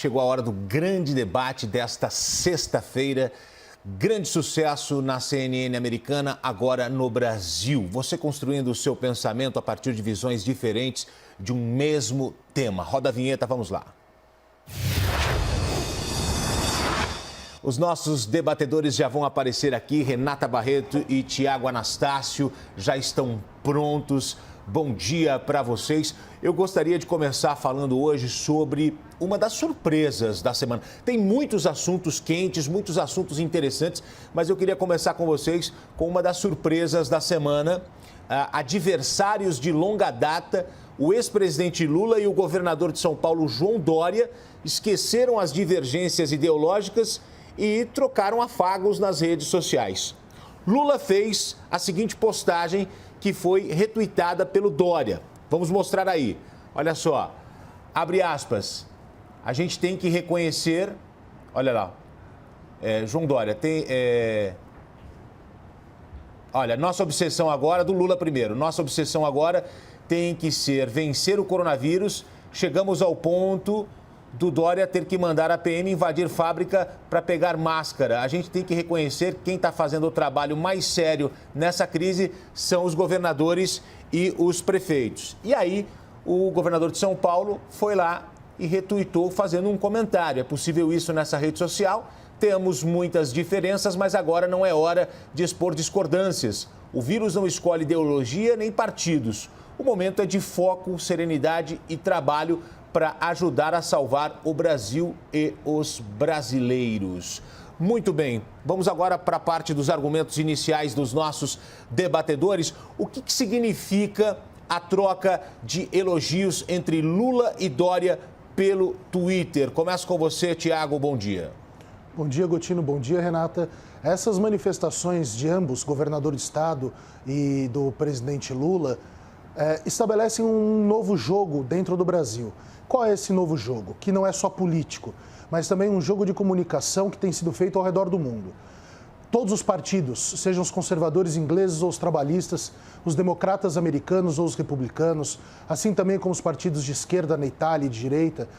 Chegou a hora do grande debate desta sexta-feira. Grande sucesso na CNN americana, agora no Brasil. Você construindo o seu pensamento a partir de visões diferentes de um mesmo tema. Roda a vinheta, vamos lá. Os nossos debatedores já vão aparecer aqui. Renata Barreto e Tiago Anastácio já estão prontos. Bom dia para vocês. Eu gostaria de começar falando hoje sobre uma das surpresas da semana. Tem muitos assuntos quentes, muitos assuntos interessantes, mas eu queria começar com vocês com uma das surpresas da semana. Adversários de longa data, o ex-presidente Lula e o governador de São Paulo, João Dória, esqueceram as divergências ideológicas e trocaram afagos nas redes sociais. Lula fez a seguinte postagem que foi retuitada pelo Dória. Vamos mostrar aí. Olha só, abre aspas. A gente tem que reconhecer... Olha lá. João Dória, olha, nossa obsessão agora, do Lula primeiro. Nossa obsessão agora tem que ser vencer o coronavírus. Chegamos ao ponto do Dória ter que mandar a PM invadir fábrica para pegar máscara. A gente tem que reconhecer que quem está fazendo o trabalho mais sério nessa crise são os governadores e os prefeitos. E aí, o governador de São Paulo foi lá e retuitou fazendo um comentário. É possível isso nessa rede social? Temos muitas diferenças, mas agora não é hora de expor discordâncias. O vírus não escolhe ideologia nem partidos. O momento é de foco, serenidade e trabalho para ajudar a salvar o Brasil e os brasileiros. Muito bem, vamos agora para a parte dos argumentos iniciais dos nossos debatedores. O que significa a troca de elogios entre Lula e Dória pelo Twitter? Começo com você, Tiago, bom dia. Bom dia, Gotino, bom dia, Renata. Essas manifestações de ambos, governador de estado e do presidente Lula, estabelecem um novo jogo dentro do Brasil. Qual é esse novo jogo? Que não é só político, mas também um jogo de comunicação que tem sido feito ao redor do mundo. Todos os partidos, sejam os conservadores ingleses ou os trabalhistas, os democratas americanos ou os republicanos, assim também como os partidos de esquerda na Itália e de direita,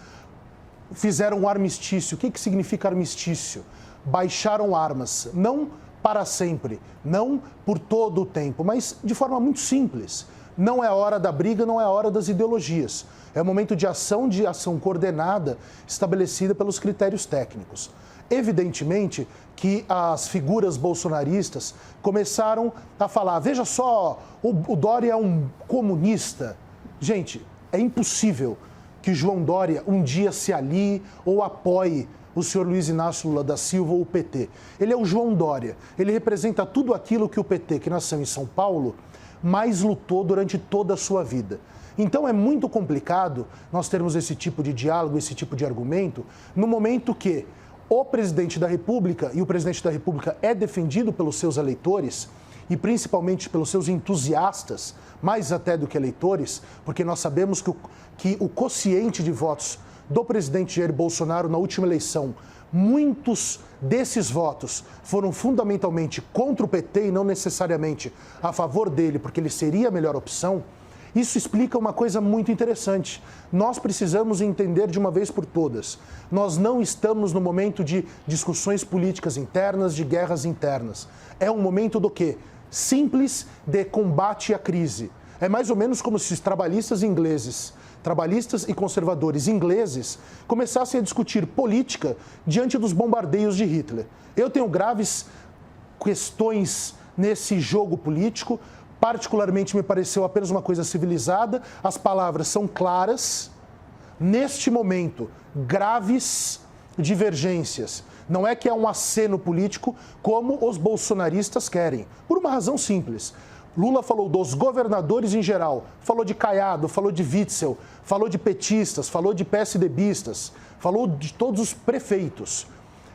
fizeram um armistício. O que significa armistício? Baixaram armas, não para sempre, não por todo o tempo, mas de forma muito simples. Não é a hora da briga, não é a hora das ideologias. É o momento de ação coordenada, estabelecida pelos critérios técnicos. Evidentemente que as figuras bolsonaristas começaram a falar, veja só, o Dória é um comunista. Gente, é impossível que João Dória um dia se alie ou apoie o senhor Luiz Inácio Lula da Silva ou o PT. Ele é o João Dória, ele representa tudo aquilo que o PT, que nasceu em São Paulo, mais lutou durante toda a sua vida. Então é muito complicado nós termos esse tipo de diálogo, esse tipo de argumento, no momento que o presidente da República, e o presidente da República é defendido pelos seus eleitores, e principalmente pelos seus entusiastas, mais até do que eleitores, porque nós sabemos que o quociente de votos do presidente Jair Bolsonaro na última eleição, muitos desses votos foram fundamentalmente contra o PT e não necessariamente a favor dele, porque ele seria a melhor opção. Isso explica uma coisa muito interessante. Nós precisamos entender de uma vez por todas. Nós não estamos no momento de discussões políticas internas, de guerras internas. É um momento do quê? Simples de combate à crise. É mais ou menos como se os trabalhistas e conservadores ingleses começassem a discutir política diante dos bombardeios de Hitler. Eu tenho graves questões nesse jogo político. Particularmente me pareceu apenas uma coisa civilizada, as palavras são claras. Neste momento, graves divergências. Não é que é um aceno político como os bolsonaristas querem, por uma razão simples. Lula falou dos governadores em geral, falou de Caiado, falou de Witzel, falou de petistas, falou de PSDBistas, falou de todos os prefeitos.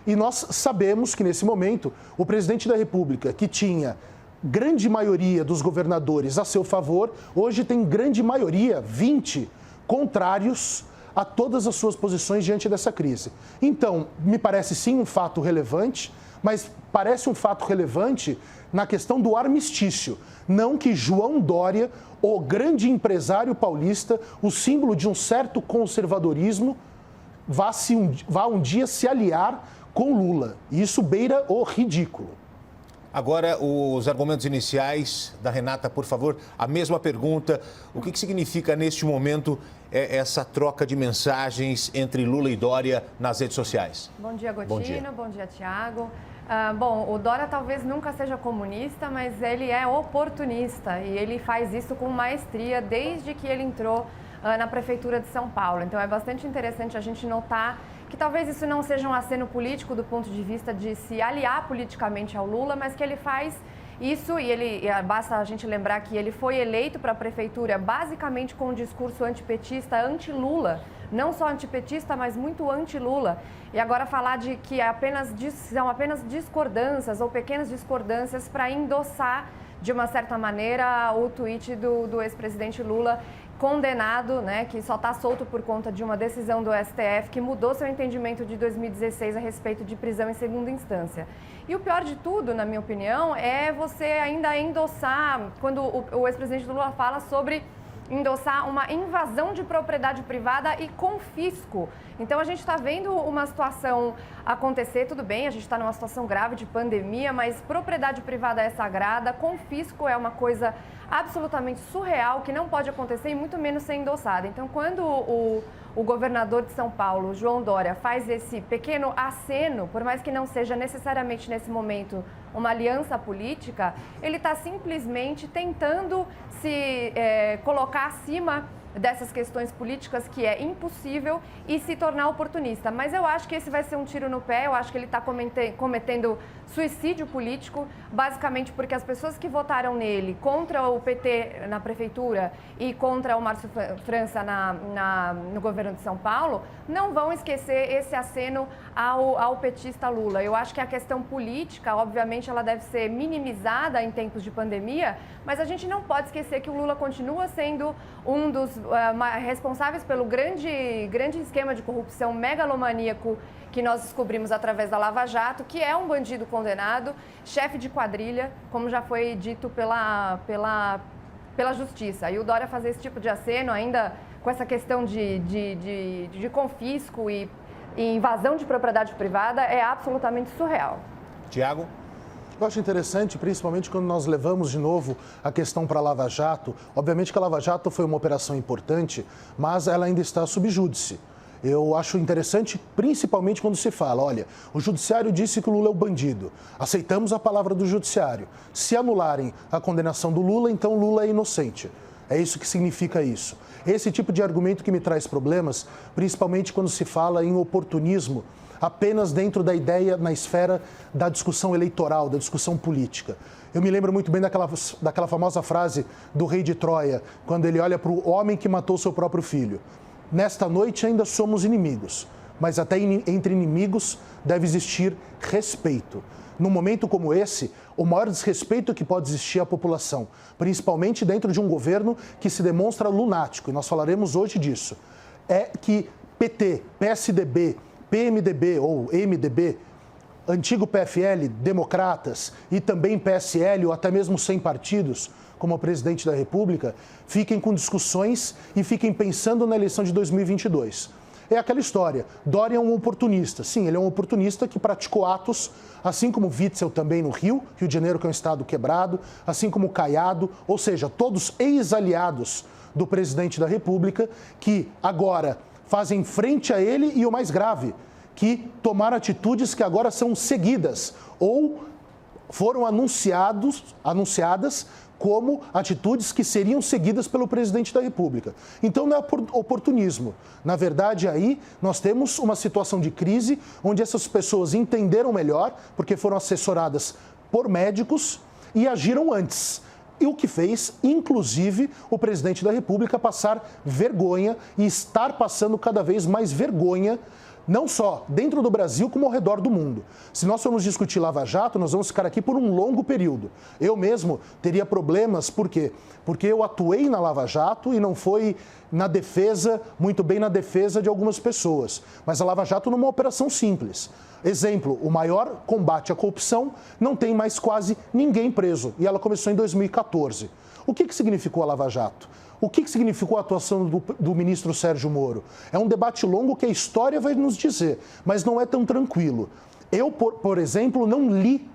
E nós sabemos que nesse momento, o presidente da República, que tinha grande maioria dos governadores a seu favor, hoje tem grande maioria, 20, contrários a todas as suas posições diante dessa crise. Então, me parece sim um fato relevante, mas parece um fato relevante na questão do armistício. Não que João Dória, o grande empresário paulista, o símbolo de um certo conservadorismo, vá um dia se aliar com Lula. E isso beira o ridículo. Agora, os argumentos iniciais da Renata, por favor, a mesma pergunta. O que significa, neste momento, essa troca de mensagens entre Lula e Dória nas redes sociais? Bom dia, Gotino. Bom dia, Thiago. Bom, o Dória talvez nunca seja comunista, mas ele é oportunista e ele faz isso com maestria desde que ele entrou na Prefeitura de São Paulo. Então, é bastante interessante a gente notar que talvez isso não seja um aceno político do ponto de vista de se aliar politicamente ao Lula, mas que ele faz isso e basta a gente lembrar que ele foi eleito para a prefeitura basicamente com um discurso antipetista, anti-Lula, não só antipetista, mas muito anti-Lula. E agora falar de que são apenas discordâncias ou pequenas discordâncias para endossar, de uma certa maneira, o tweet do ex-presidente Lula, condenado, né, que só está solto por conta de uma decisão do STF que mudou seu entendimento de 2016 a respeito de prisão em segunda instância. E o pior de tudo, na minha opinião, é você ainda endossar, quando o ex-presidente Lula fala sobre endossar uma invasão de propriedade privada e confisco. Então, a gente está vendo uma situação acontecer, tudo bem, a gente está numa situação grave de pandemia, mas propriedade privada é sagrada, confisco é uma coisa absolutamente surreal, que não pode acontecer e muito menos ser endossada. Então, quando o governador de São Paulo, João Dória, faz esse pequeno aceno, por mais que não seja necessariamente nesse momento uma aliança política, ele está simplesmente tentando se colocar acima dessas questões políticas, que é impossível, e se tornar oportunista. Mas eu acho que esse vai ser um tiro no pé, eu acho que ele está cometendo suicídio político, basicamente porque as pessoas que votaram nele contra o PT na prefeitura e contra o Márcio França no governo de São Paulo, não vão esquecer esse aceno ao petista Lula. Eu acho que a questão política, obviamente, ela deve ser minimizada em tempos de pandemia, mas a gente não pode esquecer que o Lula continua sendo um dos responsáveis pelo grande esquema de corrupção megalomaníaco que nós descobrimos através da Lava Jato, que é um bandido condenado, chefe de quadrilha, como já foi dito pela Justiça. E o Dória fazer esse tipo de aceno, ainda com essa questão de confisco e invasão de propriedade privada, é absolutamente surreal. Tiago? Eu acho interessante, principalmente quando nós levamos de novo a questão para a Lava Jato. Obviamente que a Lava Jato foi uma operação importante, mas ela ainda está sob júdice. Eu acho interessante, principalmente quando se fala, olha, o judiciário disse que o Lula é o bandido. Aceitamos a palavra do judiciário. Se anularem a condenação do Lula, então o Lula é inocente. É isso que significa isso. Esse tipo de argumento que me traz problemas, principalmente quando se fala em oportunismo, apenas dentro da ideia, na esfera da discussão eleitoral, da discussão política. Eu me lembro muito bem daquela famosa frase do rei de Troia, quando ele olha para o homem que matou seu próprio filho. Nesta noite ainda somos inimigos, mas até entre inimigos deve existir respeito. Num momento como esse, o maior desrespeito que pode existir à população, principalmente dentro de um governo que se demonstra lunático, e nós falaremos hoje disso, é que PT, PSDB, PMDB ou MDB, antigo PFL, democratas e também PSL ou até mesmo sem partidos, como o presidente da República, fiquem com discussões e fiquem pensando na eleição de 2022. É aquela história, Dória é um oportunista. Sim, ele é um oportunista que praticou atos, assim como Witzel também no Rio de Janeiro, que é um estado quebrado, assim como Caiado, ou seja, todos ex-aliados do presidente da República, que agora fazem frente a ele e o mais grave, que tomaram atitudes que agora são seguidas ou foram anunciadas como atitudes que seriam seguidas pelo presidente da República. Então não é oportunismo. Na verdade, aí nós temos uma situação de crise onde essas pessoas entenderam melhor, porque foram assessoradas por médicos e agiram antes. E o que fez, inclusive, o presidente da República passar vergonha e estar passando cada vez mais vergonha, não só dentro do Brasil, como ao redor do mundo. Se nós formos discutir Lava Jato, nós vamos ficar aqui por um longo período. Eu mesmo teria problemas, por quê? Porque eu atuei na Lava Jato e não foi muito bem na defesa de algumas pessoas. Mas a Lava Jato numa operação simples. Exemplo, o maior combate à corrupção não tem mais quase ninguém preso. E ela começou em 2014. O que significou a Lava Jato? O que significou a atuação do ministro Sérgio Moro? É um debate longo que a história vai nos dizer, mas não é tão tranquilo. Eu, por exemplo, não li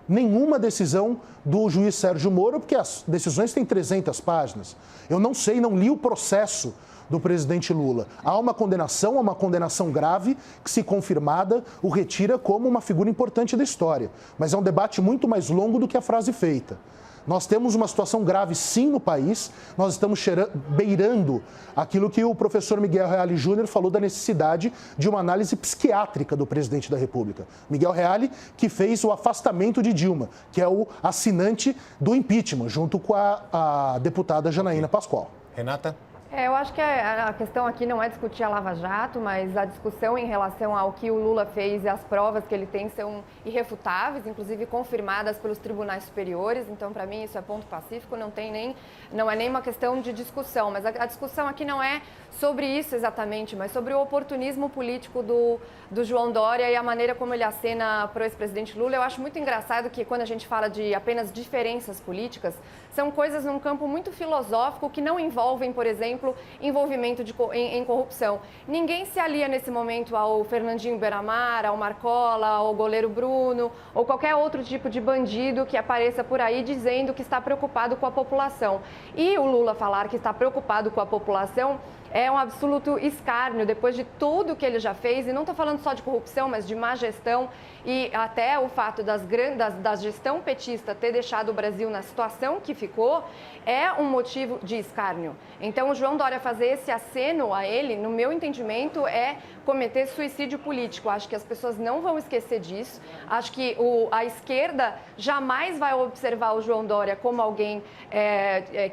nenhuma decisão do juiz Sérgio Moro, porque as decisões têm 300 páginas. Eu não sei, não li o processo do presidente Lula. Há uma condenação grave, que, se confirmada, o retira como uma figura importante da história. Mas é um debate muito mais longo do que a frase feita. Nós temos uma situação grave, sim, no país. Nós estamos beirando aquilo que o professor Miguel Reale Júnior falou da necessidade de uma análise psiquiátrica do presidente da República. Miguel Reale, que fez o afastamento de Dilma, que é o assinante do impeachment, junto com a deputada Janaína Pascoal. Renata? Eu acho que a questão aqui não é discutir a Lava Jato, mas a discussão em relação ao que o Lula fez e as provas que ele tem são irrefutáveis, inclusive confirmadas pelos tribunais superiores. Então, para mim, isso é ponto pacífico, não é nem uma questão de discussão. Mas a discussão aqui não é sobre isso exatamente, mas sobre o oportunismo político do João Dória e a maneira como ele acena para o ex-presidente Lula. Eu acho muito engraçado que, quando a gente fala de apenas diferenças políticas, são coisas num campo muito filosófico que não envolvem, por exemplo, envolvimento em corrupção. Ninguém se alia nesse momento ao Fernandinho Beiramar, ao Marcola, ao goleiro Bruno ou qualquer outro tipo de bandido que apareça por aí dizendo que está preocupado com a população. E o Lula falar que está preocupado com a população é um absoluto escárnio depois de tudo que ele já fez, e não estou falando só de corrupção, mas de má gestão, e até o fato da gestão petista ter deixado o Brasil na situação que ficou, é um motivo de escárnio. Então, o João Dória fazer esse aceno a ele, no meu entendimento, é cometer suicídio político. Acho que as pessoas não vão esquecer disso. Acho que a esquerda jamais vai observar o João Dória como alguém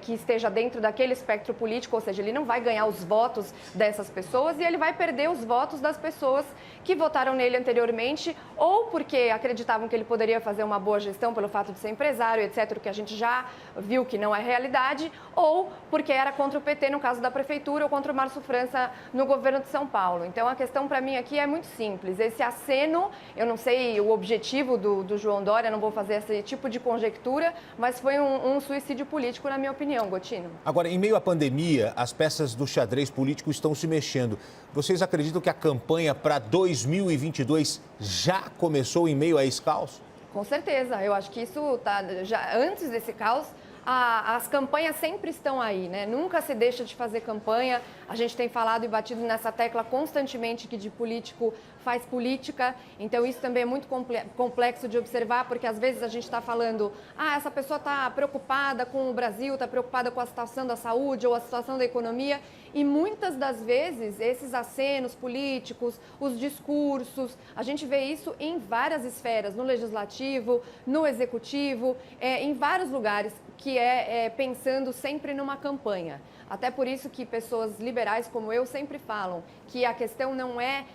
que esteja dentro daquele espectro político, ou seja, ele não vai ganhar os votos dessas pessoas e ele vai perder os votos das pessoas que votaram nele anteriormente, ou porque acreditavam que ele poderia fazer uma boa gestão pelo fato de ser empresário, etc., que a gente já viu que não é realidade, ou porque era contra o PT no caso da prefeitura ou contra o Márcio França no governo de São Paulo. Então, a questão para mim aqui é muito simples. Esse aceno, eu não sei o objetivo do João Dória, não vou fazer esse tipo de conjectura, mas foi um suicídio político, na minha opinião, Gotino. Agora, em meio à pandemia, as peças do xadrez político estão se mexendo. Vocês acreditam que a campanha para 2022 já começou em meio a esse caos? Com certeza. Eu acho que isso já antes desse caos. As campanhas sempre estão aí, né? Nunca se deixa de fazer campanha. A gente tem falado e batido nessa tecla constantemente que de político faz política. Então, isso também é muito complexo de observar, porque às vezes a gente está falando, essa pessoa está preocupada com o Brasil, está preocupada com a situação da saúde ou a situação da economia. E muitas das vezes, esses acenos políticos, os discursos, a gente vê isso em várias esferas, no legislativo, no executivo, em vários lugares, que é pensando sempre numa campanha. Até por isso que pessoas liberais como eu sempre falam que a questão não é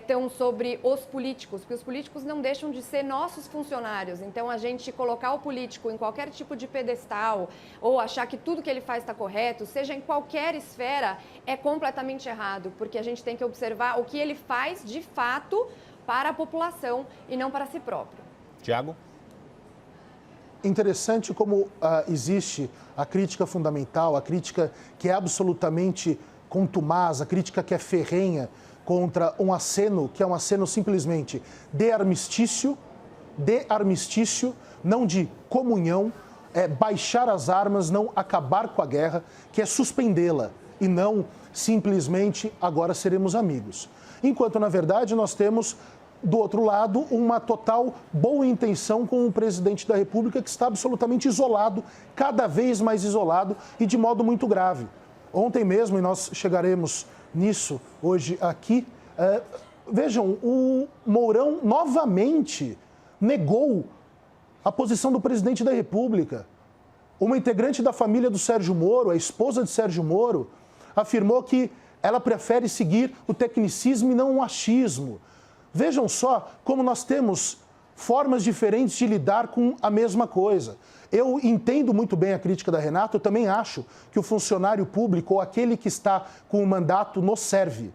tão sobre os políticos, porque os políticos não deixam de ser nossos funcionários. Então, a gente colocar o político em qualquer tipo de pedestal ou achar que tudo que ele faz está correto, seja em qualquer esfera, é completamente errado, porque a gente tem que observar o que ele faz de fato para a população e não para si próprio. Tiago? Interessante como existe a crítica fundamental, a crítica que é absolutamente contumaz, a crítica que é ferrenha contra um aceno, que é um aceno simplesmente de armistício, não de comunhão, baixar as armas, não acabar com a guerra, que é suspendê-la e não simplesmente agora seremos amigos. Enquanto, na verdade, nós temos do outro lado, uma total boa intenção com o presidente da República, que está absolutamente isolado, cada vez mais isolado e de modo muito grave. Ontem mesmo, e nós chegaremos nisso hoje aqui, vejam, o Mourão novamente negou a posição do presidente da República. Uma integrante da família do Sérgio Moro, a esposa de Sérgio Moro, afirmou que ela prefere seguir o tecnicismo e não o achismo. Vejam só como nós temos formas diferentes de lidar com a mesma coisa. Eu entendo muito bem a crítica da Renata, eu também acho que o funcionário público ou aquele que está com o mandato nos serve.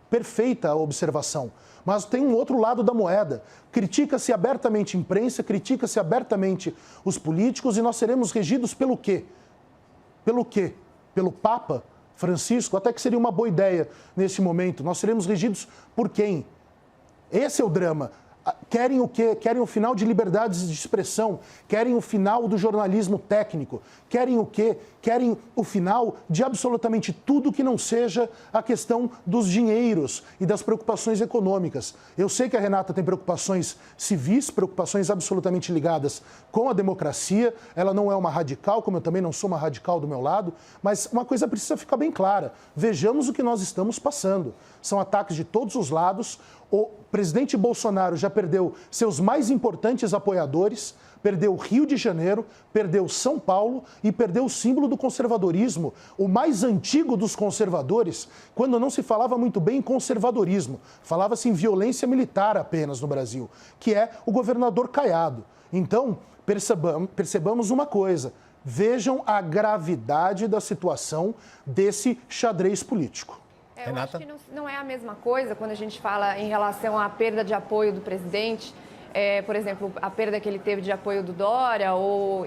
Perfeita a observação. Mas tem um outro lado da moeda. Critica-se abertamente a imprensa, critica-se abertamente os políticos e nós seremos regidos pelo quê? Pelo quê? pelo Papa Francisco, até que seria uma boa ideia nesse momento. Nós seremos regidos por quem? Esse é o drama. Querem o quê? Querem o final de liberdades de expressão, querem o final do jornalismo técnico, querem o quê? Querem o final de absolutamente tudo que não seja a questão dos dinheiros e das preocupações econômicas. Eu sei que a Renata tem preocupações civis, preocupações absolutamente ligadas com a democracia, ela não é uma radical, como eu também não sou uma radical do meu lado, mas uma coisa precisa ficar bem clara, vejamos o que nós estamos passando. São ataques de todos os lados. O presidente Bolsonaro já perdeu seus mais importantes apoiadores, perdeu o Rio de Janeiro, perdeu São Paulo e perdeu o símbolo do conservadorismo, o mais antigo dos conservadores, quando não se falava muito bem em conservadorismo, falava-se em violência militar apenas no Brasil, que é o governador Caiado. Então, percebamos uma coisa, vejam a gravidade da situação desse xadrez político. Eu acho que não é a mesma coisa quando a gente fala em relação à perda de apoio do presidente, por exemplo, a perda que ele teve de apoio do Dória ou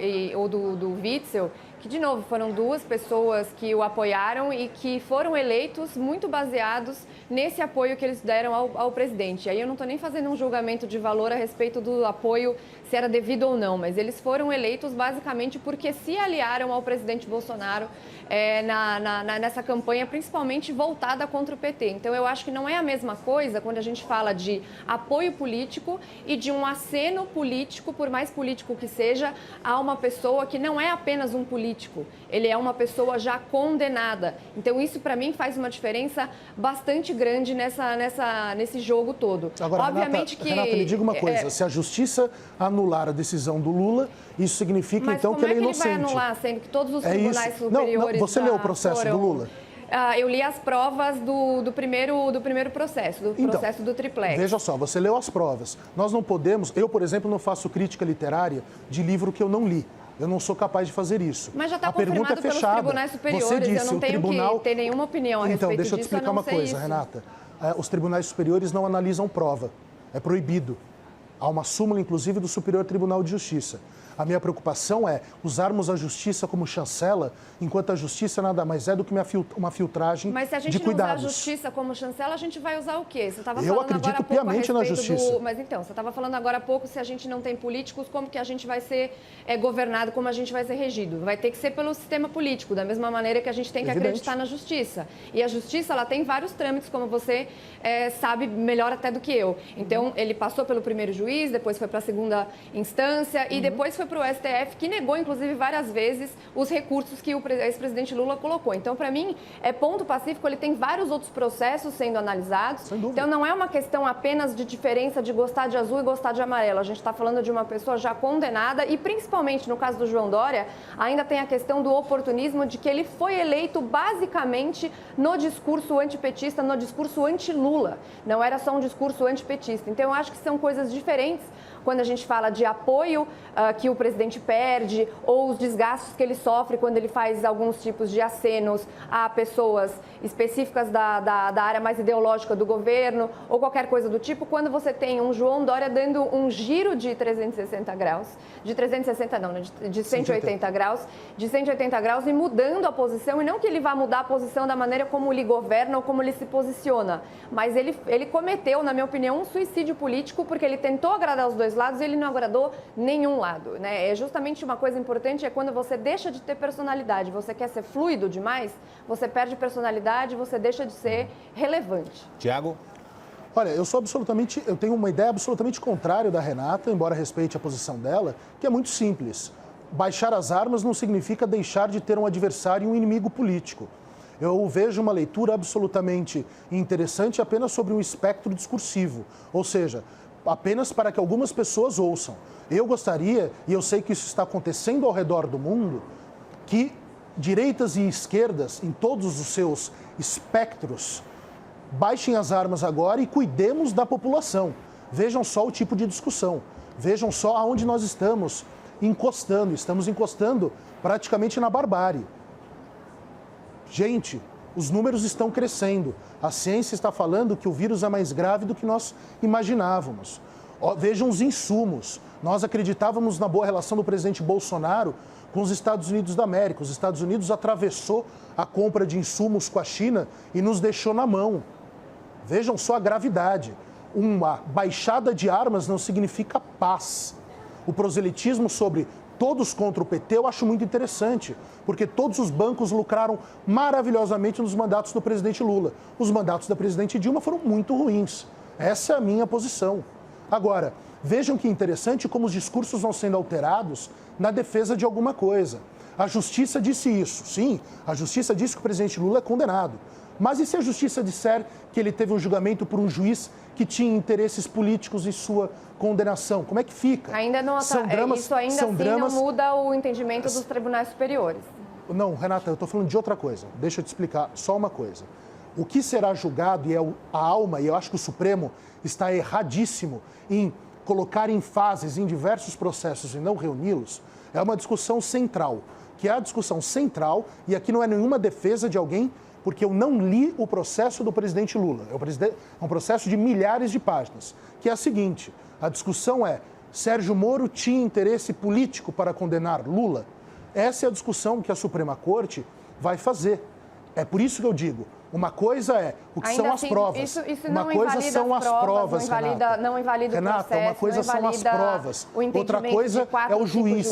do Witzel, que, de novo, foram duas pessoas que o apoiaram e que foram eleitos muito baseados nesse apoio que eles deram ao presidente. Aí eu não estou nem fazendo um julgamento de valor a respeito do apoio, se era devido ou não, mas eles foram eleitos basicamente porque se aliaram ao presidente Bolsonaro nessa campanha, principalmente voltada contra o PT. Então, eu acho que não é a mesma coisa quando a gente fala de apoio político e de um aceno político, por mais político que seja, a uma pessoa que não é apenas um político, ele é uma pessoa já condenada. Então, isso, para mim, faz uma diferença bastante grande nesse jogo todo. Agora, obviamente Renata, me diga uma coisa, se a justiça anular a decisão do Lula, isso significa, então, que ele é inocente. Mas como é que ele vai anular, sendo que todos os tribunais superiores... Você leu o processo do Lula? Eu li as provas do primeiro processo, processo do triplex. Veja só, você leu as provas. Nós não podemos... Eu, por exemplo, não faço crítica literária de livro que eu não li. Eu não sou capaz de fazer isso. Mas já está confirmado pelos tribunais superiores. Você disse, eu não tenho que ter nenhuma opinião a respeito disso. Então, deixa eu te explicar uma coisa, Renata. Os tribunais superiores não analisam prova. É proibido. Há uma súmula, inclusive, do Superior Tribunal de Justiça. A minha preocupação é usarmos a justiça como chancela, enquanto a justiça nada mais é do que uma filtragem de cuidados. Mas se a gente não usar a justiça como chancela, a gente vai usar o quê? Você estava falando Eu acredito piamente na justiça. Mas então, você estava falando agora há pouco, se a gente não tem políticos, como que a gente vai ser governado, como a gente vai ser regido? Vai ter que ser pelo sistema político, da mesma maneira que a gente tem que acreditar na justiça. E a justiça, ela tem vários trâmites, como você sabe melhor até do que eu. Então, ele passou pelo primeiro juiz, depois foi para a segunda instância e depois foi para o STF, que negou, inclusive, várias vezes os recursos que o ex-presidente Lula colocou. Então, para mim, é ponto pacífico, ele tem vários outros processos sendo analisados. Sem dúvida. Então, não é uma questão apenas de diferença de gostar de azul e gostar de amarelo. A gente está falando de uma pessoa já condenada e, principalmente, no caso do João Dória, ainda tem a questão do oportunismo de que ele foi eleito, basicamente, no discurso antipetista, no discurso anti-Lula. Não era só um discurso antipetista. Então, eu acho que são coisas diferentes quando a gente fala de apoio que o presidente perde ou os desgastes que ele sofre quando ele faz alguns tipos de acenos a pessoas específicas da área mais ideológica do governo ou qualquer coisa do tipo, quando você tem um João Dória dando um giro de 360 graus, de 360 não, de 180 graus, de 180 graus e mudando a posição, e não que ele vá mudar a posição da maneira como ele governa ou como ele se posiciona, mas ele cometeu, na minha opinião, um suicídio político porque ele tentou agradar os dois lados e ele não agradou nenhum lado, né? É justamente uma coisa importante, é quando você deixa de ter personalidade, você quer ser fluido demais, você perde personalidade, você deixa de ser relevante. Tiago? Olha, eu tenho uma ideia absolutamente contrária da Renata, embora respeite a posição dela, que é muito simples. Baixar as armas não significa deixar de ter um adversário e um inimigo político. Eu vejo uma leitura absolutamente interessante apenas sobre um espectro discursivo, ou seja, apenas para que algumas pessoas ouçam. Eu gostaria, e eu sei que isso está acontecendo ao redor do mundo, que direitas e esquerdas, em todos os seus espectros, baixem as armas agora e cuidemos da população. Vejam só o tipo de discussão. Vejam só aonde nós estamos encostando. Estamos encostando praticamente na barbárie. Gente, os números estão crescendo. A ciência está falando que o vírus é mais grave do que nós imaginávamos. Vejam os insumos. Nós acreditávamos na boa relação do presidente Bolsonaro com os Estados Unidos da América. Os Estados Unidos atravessou a compra de insumos com a China e nos deixou na mão. Vejam só a gravidade. Uma baixada de armas não significa paz. O proselitismo sobre todos contra o PT eu acho muito interessante, porque todos os bancos lucraram maravilhosamente nos mandatos do presidente Lula. Os mandatos da presidente Dilma foram muito ruins. Essa é a minha posição. Agora, vejam que interessante como os discursos vão sendo alterados na defesa de alguma coisa. A justiça disse isso, sim, a justiça disse que o presidente Lula é condenado. Mas e se a justiça disser que ele teve um julgamento por um juiz que tinha interesses políticos em sua condenação? Como é que fica? Ainda não, isso ainda assim não muda o entendimento dos tribunais superiores. Não, Renata, eu estou falando de outra coisa. Deixa eu te explicar só uma coisa. O que será julgado, e é a alma, e eu acho que o Supremo está erradíssimo em colocar em fases, em diversos processos e não reuni-los, é uma discussão central, que é a discussão central, e aqui não é nenhuma defesa de alguém, porque eu não li o processo do presidente Lula. É um processo de milhares de páginas, que é a seguinte: a discussão é: Sérgio Moro tinha interesse político para condenar Lula? Essa é a discussão que a Suprema Corte vai fazer. É por isso que eu digo, uma coisa é o que são as provas. Isso uma não coisa são as provas, não invalida o processo, Renata, uma coisa são as provas. Outra coisa é o juiz.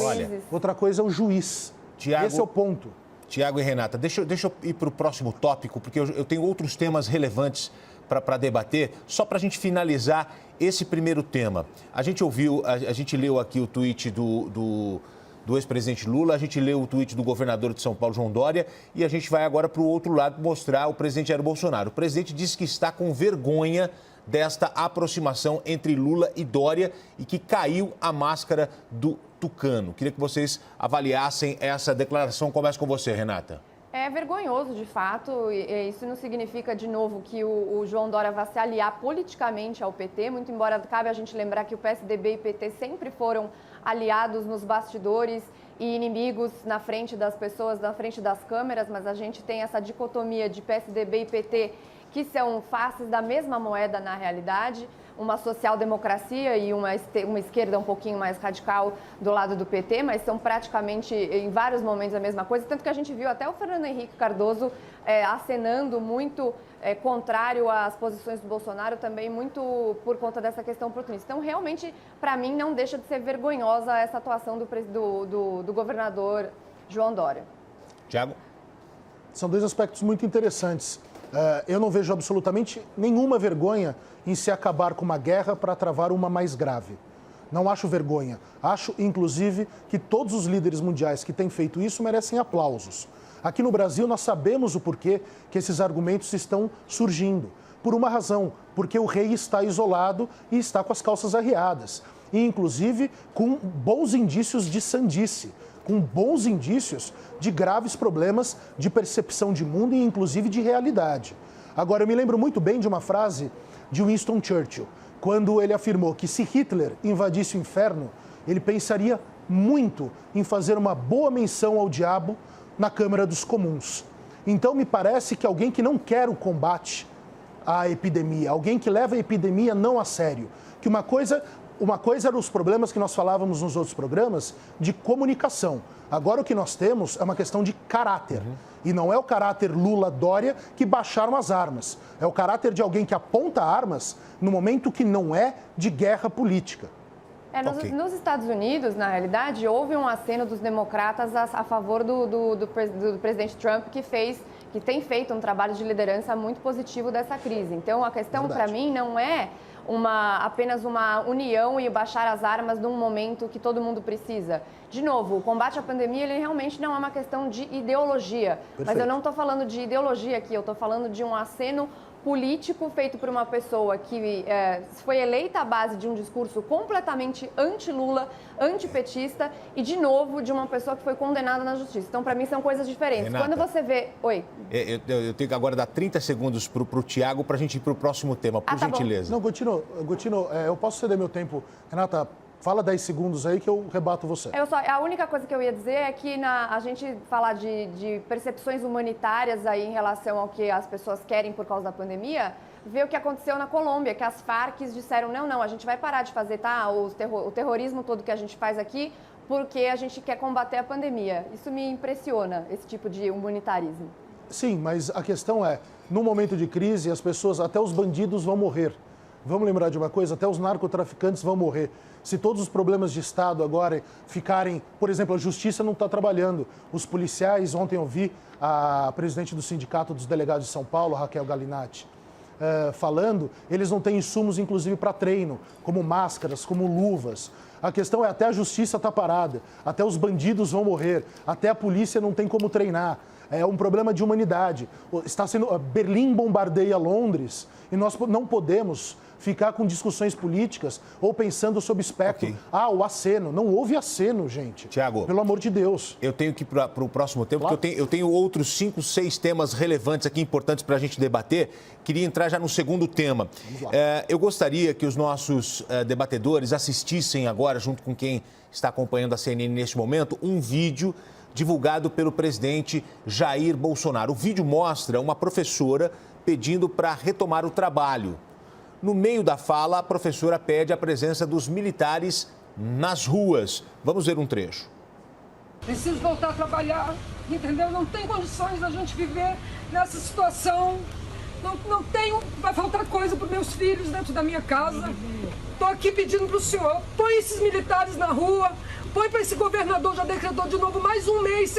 Outra coisa é o juiz. Tiago, esse é o ponto. Tiago e Renata, deixa eu ir para o próximo tópico, porque eu tenho outros temas relevantes para debater, só para a gente finalizar esse primeiro tema. A gente leu aqui o tweet do ex-presidente Lula, a gente leu o tweet do governador de São Paulo, João Dória, e a gente vai agora para o outro lado mostrar o presidente Jair Bolsonaro. O presidente disse que está com vergonha desta aproximação entre Lula e Dória e que caiu a máscara do tucano. Queria que vocês avaliassem essa declaração. Começa com você, Renata. É vergonhoso, de fato, e isso não significa, de novo, que o João Dória vai se aliar politicamente ao PT, muito embora cabe a gente lembrar que o PSDB e o PT sempre foram aliados nos bastidores e inimigos na frente das pessoas, na frente das câmeras, mas a gente tem essa dicotomia de PSDB e PT que são faces da mesma moeda na realidade, uma social-democracia e uma esquerda um pouquinho mais radical do lado do PT, mas são praticamente, em vários momentos, a mesma coisa. Tanto que a gente viu até o Fernando Henrique Cardoso acenando muito contrário às posições do Bolsonaro, também muito por conta dessa questão oportunista. Então, realmente, para mim, não deixa de ser vergonhosa essa atuação do governador João Dória. Tiago? São dois aspectos muito interessantes. Eu não vejo absolutamente nenhuma vergonha em se acabar com uma guerra para travar uma mais grave. Não acho vergonha. Acho, inclusive, que todos os líderes mundiais que têm feito isso merecem aplausos. Aqui no Brasil, nós sabemos o porquê que esses argumentos estão surgindo. Por uma razão, porque o rei está isolado e está com as calças arriadas. E, inclusive, com bons indícios de sandice, com bons indícios de graves problemas de percepção de mundo e, inclusive, de realidade. Agora, eu me lembro muito bem de uma frase de Winston Churchill, quando ele afirmou que se Hitler invadisse o inferno, ele pensaria muito em fazer uma boa menção ao diabo na Câmara dos Comuns. Então, me parece que alguém que não quer o combate à epidemia, alguém que leva a epidemia não a sério, que uma coisa eram os problemas que nós falávamos nos outros programas de comunicação. Agora o que nós temos é uma questão de caráter. E não é o caráter Lula-Dória que baixaram as armas. É o caráter de alguém que aponta armas no momento que não é de guerra política. Nos Estados Unidos, na realidade, houve um aceno dos democratas a favor do presidente Trump, que tem feito um trabalho de liderança muito positivo dessa crise. Então, a questão, para mim, não é apenas uma união e baixar as armas num momento que todo mundo precisa. De novo, o combate à pandemia, ele realmente não é uma questão de ideologia. Perfeito. Mas eu não estou falando de ideologia aqui, eu estou falando de um aceno político feito por uma pessoa que foi eleita à base de um discurso completamente anti-Lula, antipetista e, de novo, de uma pessoa que foi condenada na justiça. Então, para mim, são coisas diferentes. Renata, quando você vê... Oi. Eu tenho que agora dar 30 segundos para o Tiago para a gente ir para o próximo tema, por gentileza. Bom. Não, Gotino, eu posso ceder meu tempo. Renata, fala 10 segundos aí que eu rebato você. A única coisa que eu ia dizer é que a gente falar de percepções humanitárias aí em relação ao que as pessoas querem por causa da pandemia, ver o que aconteceu na Colômbia, que as Farc disseram, não, a gente vai parar de fazer o terrorismo todo que a gente faz aqui, porque a gente quer combater a pandemia. Isso me impressiona, esse tipo de humanitarismo. Sim, mas a questão é, no momento de crise, as pessoas, até os bandidos vão morrer. Vamos lembrar de uma coisa, até os narcotraficantes vão morrer. Se todos os problemas de Estado agora ficarem... Por exemplo, a justiça não está trabalhando. Os policiais, ontem eu vi a presidente do Sindicato dos Delegados de São Paulo, Raquel Galinatti, falando, eles não têm insumos, inclusive, para treino, como máscaras, como luvas. A questão é, até a justiça está parada, até os bandidos vão morrer, até a polícia não tem como treinar. É um problema de humanidade. Berlim bombardeia Londres e nós não podemos ficar com discussões políticas ou pensando sob espectro. Okay. O aceno. Não houve aceno, gente. Tiago, pelo amor de Deus. Eu tenho que ir para o próximo tema, claro. Porque eu tenho outros 5, 6 temas relevantes aqui, importantes para a gente debater. Queria entrar já no segundo tema. Eu gostaria que os nossos debatedores assistissem agora, junto com quem está acompanhando a CNN neste momento, um vídeo divulgado pelo presidente Jair Bolsonaro. O vídeo mostra uma professora pedindo para retomar o trabalho. No meio da fala, a professora pede a presença dos militares nas ruas. Vamos ver um trecho. Preciso voltar a trabalhar, entendeu? Não tem condições da gente viver nessa situação. Não tenho, vai faltar coisa para os meus filhos dentro da minha casa. Estou aqui pedindo para o senhor, põe esses militares na rua, põe para esse governador, já decretou de novo mais um mês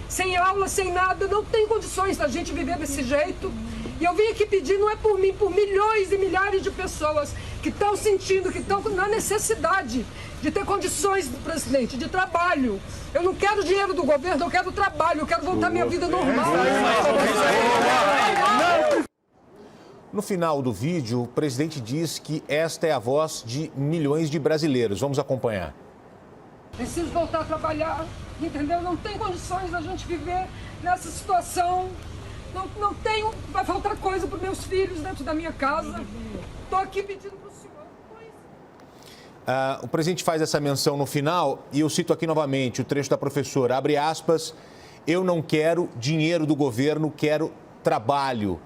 sem aula, sem nada. Não tem condições da gente viver desse jeito. E eu vim aqui pedir, não é por mim, por milhões e milhares de pessoas que estão sentindo, que estão na necessidade de ter condições, presidente, de trabalho. Eu não quero dinheiro do governo, eu quero trabalho, eu quero voltar à minha vida normal. No final do vídeo, o presidente diz que esta é a voz de milhões de brasileiros. Vamos acompanhar. Preciso voltar a trabalhar, entendeu? Não tem condições da gente viver nessa situação. Não tenho, vai faltar coisa para os meus filhos dentro da minha casa. Estou aqui pedindo para o senhor. O presidente faz essa menção no final e eu cito aqui novamente o trecho da professora, abre aspas, eu não quero dinheiro do governo, quero trabalho,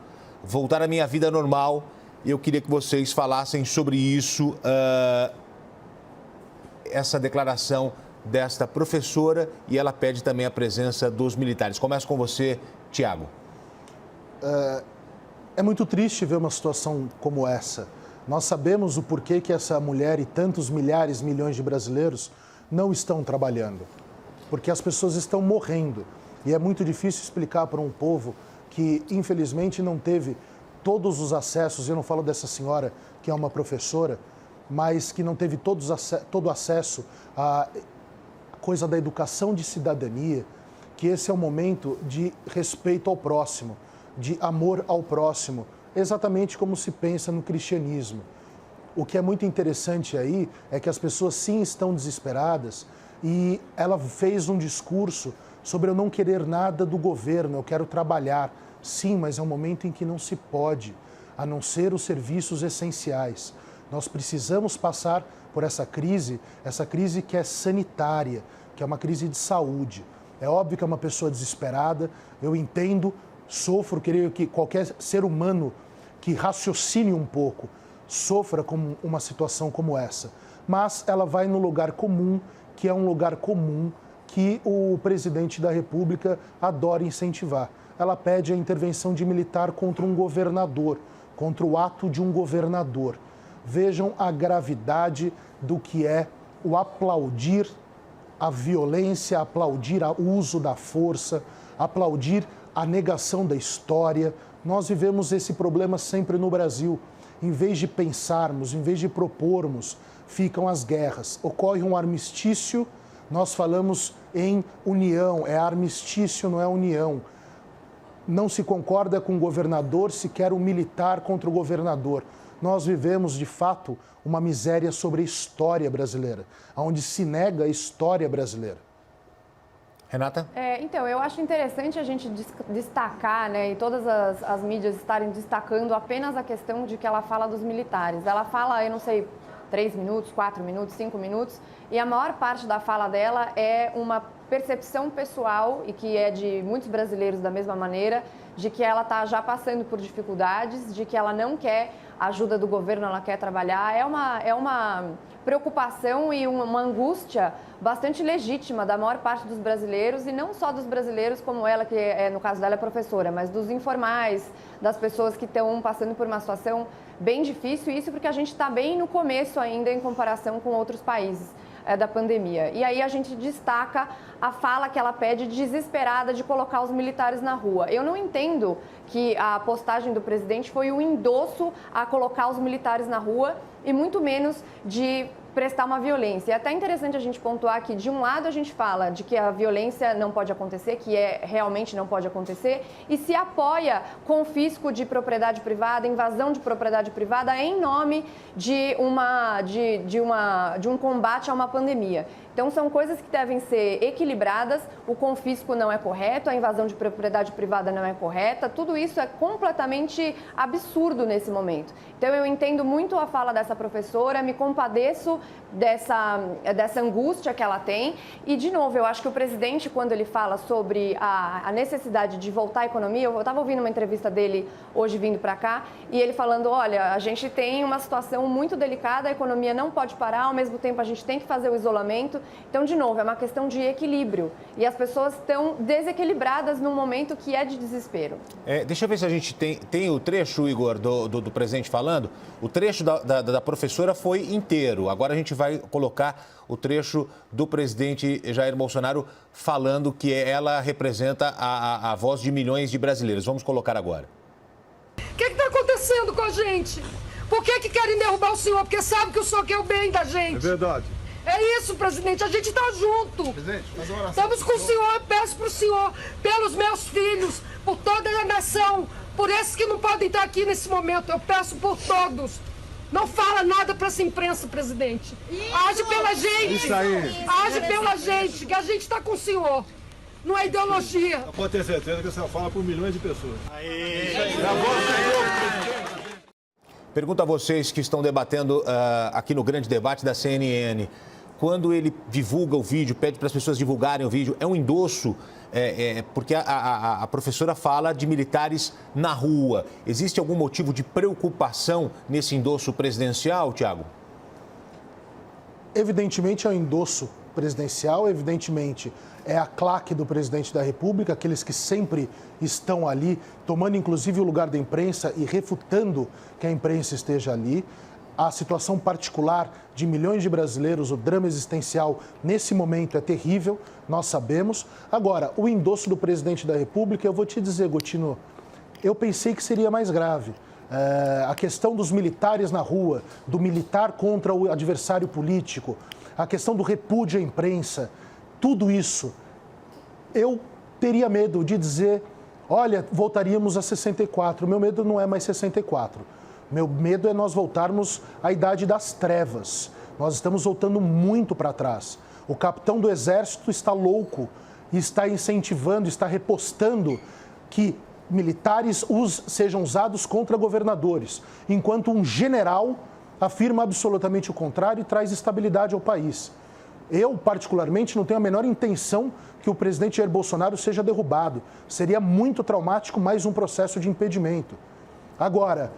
voltar à minha vida normal. Eu queria que vocês falassem sobre isso, essa declaração desta professora, e ela pede também a presença dos militares. Começo com você, Tiago. É muito triste ver uma situação como essa. Nós sabemos o porquê que essa mulher e tantos milhares, milhões de brasileiros não estão trabalhando. Porque as pessoas estão morrendo. E é muito difícil explicar para um povo que, infelizmente, não teve todos os acessos. Eu não falo dessa senhora que é uma professora, mas que não teve todo o acesso à coisa da educação de cidadania, que esse é o momento de respeito ao próximo, de amor ao próximo, exatamente como se pensa no cristianismo. O que é muito interessante aí é que as pessoas sim estão desesperadas e ela fez um discurso sobre eu não querer nada do governo, eu quero trabalhar. Sim, mas é um momento em que não se pode, a não ser os serviços essenciais. Nós precisamos passar por essa crise que é sanitária, que é uma crise de saúde. É óbvio que é uma pessoa desesperada, eu entendo, sofro, creio que qualquer ser humano que raciocine um pouco sofra com uma situação como essa. Mas ela vai no lugar comum, que é um lugar comum que o presidente da República adora incentivar. Ela pede a intervenção de militar contra um governador, contra o ato de um governador. Vejam a gravidade do que é o aplaudir a violência, aplaudir o uso da força, aplaudir a negação da história. Nós vivemos esse problema sempre no Brasil. Em vez de pensarmos, em vez de propormos, ficam as guerras. Ocorre um armistício, nós falamos em união, é armistício, não é união. Não se concorda com o governador, se quer um militar contra o governador. Nós vivemos, de fato, uma miséria sobre a história brasileira, onde se nega a história brasileira. Renata? Então, eu acho interessante a gente destacar, né, e todas as mídias estarem destacando apenas a questão de que ela fala dos militares. Ela fala, eu não sei, 3 minutos, 4 minutos, 5 minutos, e a maior parte da fala dela é uma percepção pessoal, e que é de muitos brasileiros da mesma maneira, de que ela está já passando por dificuldades, de que ela não quer a ajuda do governo, ela quer trabalhar. É uma preocupação e uma angústia bastante legítima da maior parte dos brasileiros, e não só dos brasileiros como ela, que no caso dela é professora, mas dos informais, das pessoas que estão passando por uma situação bem difícil, isso porque a gente está bem no começo ainda em comparação com outros países da pandemia. E aí a gente destaca a fala que ela pede desesperada de colocar os militares na rua. Eu não entendo que a postagem do presidente foi um endosso a colocar os militares na rua, e muito menos de prestar uma violência. É até interessante a gente pontuar que, de um lado, a gente fala de que a violência não pode acontecer, que realmente não pode acontecer, e se apoia confisco de propriedade privada, invasão de propriedade privada em nome de um combate a uma pandemia. Então, são coisas que devem ser equilibradas. O confisco não é correto, a invasão de propriedade privada não é correta. Tudo isso é completamente absurdo nesse momento. Então, eu entendo muito a fala dessa professora, me compadeço dessa angústia que ela tem. E, de novo, eu acho que o presidente, quando ele fala sobre a necessidade de voltar à economia, eu estava ouvindo uma entrevista dele hoje vindo para cá, e ele falando, olha, a gente tem uma situação muito delicada, a economia não pode parar, ao mesmo tempo a gente tem que fazer o isolamento. Então, de novo, é uma questão de equilíbrio, e as pessoas estão desequilibradas num momento que é de desespero. Deixa eu ver se a gente tem o trecho, Igor, do presidente falando. O trecho da professora foi inteiro. Agora a gente vai colocar o trecho do presidente Jair Bolsonaro falando que ela representa a voz de milhões de brasileiros. Vamos colocar agora. O que está acontecendo com a gente? Por que querem derrubar o senhor? Porque sabe que o senhor quer o bem da gente. É verdade. É isso, presidente, a gente está junto. Presidente, faz uma oração. Estamos com o senhor, eu peço para o senhor, pelos meus filhos, por toda a nação, por esses que não podem estar aqui nesse momento, eu peço por todos. Não fala nada para essa imprensa, presidente. Age pela gente. Isso aí. Age pela gente, que a gente está com o senhor. Não é ideologia. Pode ter certeza que você fala por milhões de pessoas. Pergunto a vocês que estão debatendo aqui no grande debate da CNN. Quando ele divulga o vídeo, pede para as pessoas divulgarem o vídeo, é um endosso, porque a professora fala de militares na rua. Existe algum motivo de preocupação nesse endosso presidencial, Tiago? Evidentemente é um endosso presidencial, evidentemente é a claque do presidente da República, aqueles que sempre estão ali, tomando inclusive o lugar da imprensa e refutando que a imprensa esteja ali. A situação particular de milhões de brasileiros, o drama existencial nesse momento é terrível, nós sabemos. Agora, o endosso do presidente da República, eu vou te dizer, Gotino, eu pensei que seria mais grave. A questão dos militares na rua, do militar contra o adversário político, a questão do repúdio à imprensa, tudo isso, eu teria medo de dizer, olha, voltaríamos a 64. O meu medo não é mais 64. Meu medo é nós voltarmos à idade das trevas. Nós estamos voltando muito para trás. O capitão do Exército está louco e está incentivando, está repostando que militares sejam usados contra governadores, enquanto um general afirma absolutamente o contrário e traz estabilidade ao país. Eu, particularmente, não tenho a menor intenção que o presidente Jair Bolsonaro seja derrubado. Seria muito traumático mais um processo de impedimento. Agora,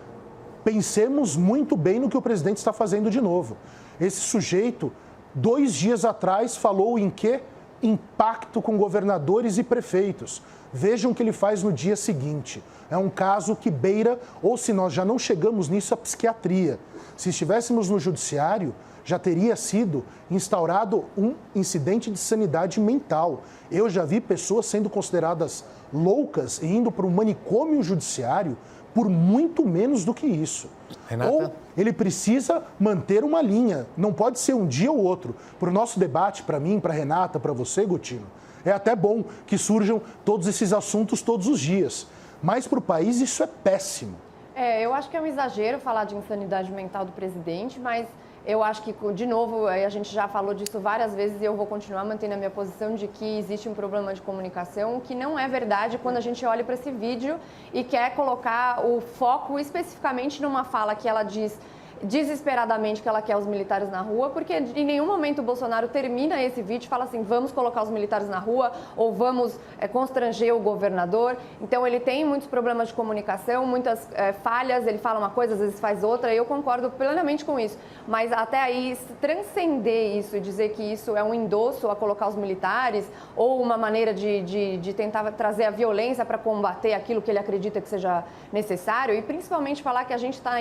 pensemos muito bem no que o presidente está fazendo de novo. Esse sujeito, 2 dias atrás, falou em quê? Impacto com governadores e prefeitos. Vejam o que ele faz no dia seguinte. É um caso que beira, ou se nós já não chegamos nisso, a psiquiatria. Se estivéssemos no judiciário, já teria sido instaurado um incidente de sanidade mental. Eu já vi pessoas sendo consideradas loucas e indo para um manicômio judiciário por muito menos do que isso. Renata? Ou ele precisa manter uma linha, não pode ser um dia ou outro. Para o nosso debate, para mim, para a Renata, para você, Gotino, é até bom que surjam todos esses assuntos todos os dias. Mas para o país isso é péssimo. Eu acho que é um exagero falar de insanidade mental do presidente, mas eu acho que, de novo, a gente já falou disso várias vezes e eu vou continuar mantendo a minha posição de que existe um problema de comunicação, o que não é verdade quando a gente olha para esse vídeo e quer colocar o foco especificamente numa fala que ela diz desesperadamente que ela quer os militares na rua, porque em nenhum momento o Bolsonaro termina esse vídeo e fala assim, vamos colocar os militares na rua ou vamos constranger o governador. Então ele tem muitos problemas de comunicação, muitas falhas, ele fala uma coisa, às vezes faz outra, e eu concordo plenamente com isso. Mas até aí, transcender isso e dizer que isso é um endosso a colocar os militares ou uma maneira de tentar trazer a violência para combater aquilo que ele acredita que seja necessário, e principalmente falar que a gente está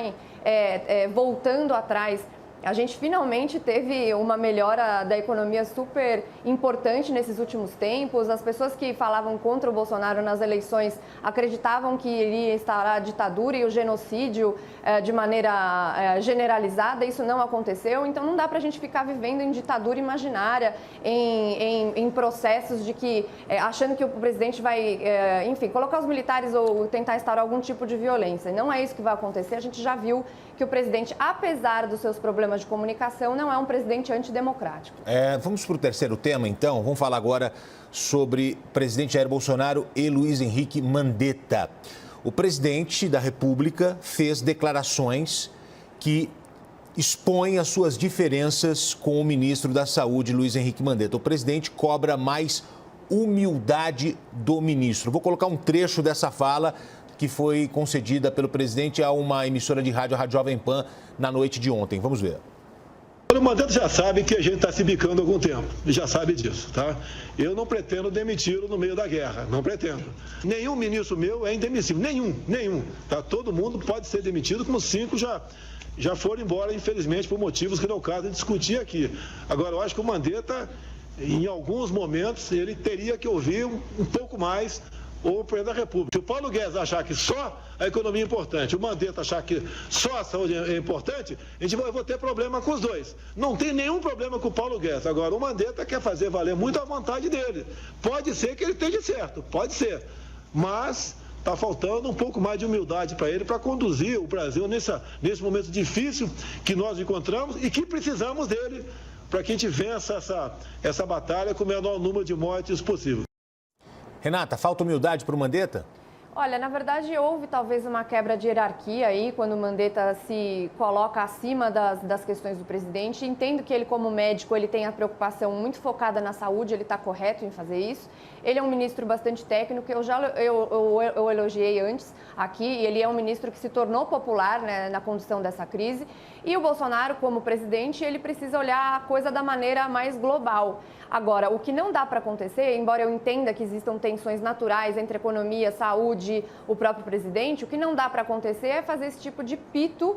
voltando atrás. A gente finalmente teve uma melhora da economia super importante nesses últimos tempos. As pessoas que falavam contra o Bolsonaro nas eleições acreditavam que iria instaurar a ditadura e o genocídio de maneira generalizada. Isso não aconteceu. Então não dá para a gente ficar vivendo em ditadura imaginária, em processos de que, achando que o presidente vai, enfim, colocar os militares ou tentar instaurar algum tipo de violência. Não é isso que vai acontecer. A gente já viu que o presidente, apesar dos seus problemas de comunicação, não é um presidente antidemocrático. Vamos para o terceiro tema, então. Vamos falar agora sobre o presidente Jair Bolsonaro e Luiz Henrique Mandetta. O presidente da República fez declarações que expõem as suas diferenças com o ministro da Saúde, Luiz Henrique Mandetta. O presidente cobra mais humildade do ministro. Vou colocar um trecho dessa fala que foi concedida pelo presidente a uma emissora de rádio, a Rádio Jovem Pan, na noite de ontem. Vamos ver. O Mandetta já sabe que a gente está se bicando há algum tempo, já sabe disso, tá? Eu não pretendo demiti-lo no meio da guerra, não pretendo. Nenhum ministro meu é indemissível, nenhum, tá? Todo mundo pode ser demitido, como 5 já foram embora, infelizmente, por motivos que não é o caso de discutir aqui. Agora, eu acho que o Mandetta, em alguns momentos, ele teria que ouvir um pouco mais o presidente da República. Se o Paulo Guedes achar que só a economia é importante, o Mandetta achar que só a saúde é importante, eu vou ter problema com os dois. Não tem nenhum problema com o Paulo Guedes. Agora, o Mandetta quer fazer valer muito a vontade dele. Pode ser que ele esteja certo, pode ser. Mas está faltando um pouco mais de humildade para ele, para conduzir o Brasil nesse momento difícil que nós encontramos e que precisamos dele para que a gente vença essa batalha com o menor número de mortes possível. Renata, falta humildade para o Mandetta? Olha, na verdade, houve talvez uma quebra de hierarquia aí, quando o Mandetta se coloca acima das questões do presidente. Entendo que ele, como médico, ele tem a preocupação muito focada na saúde, ele está correto em fazer isso. Ele é um ministro bastante técnico, eu elogiei antes aqui, e ele é um ministro que se tornou popular, né, na condução dessa crise. E o Bolsonaro, como presidente, ele precisa olhar a coisa da maneira mais global. Agora, o que não dá para acontecer, embora eu entenda que existam tensões naturais entre economia, saúde, o próprio presidente, o que não dá para acontecer é fazer esse tipo de pito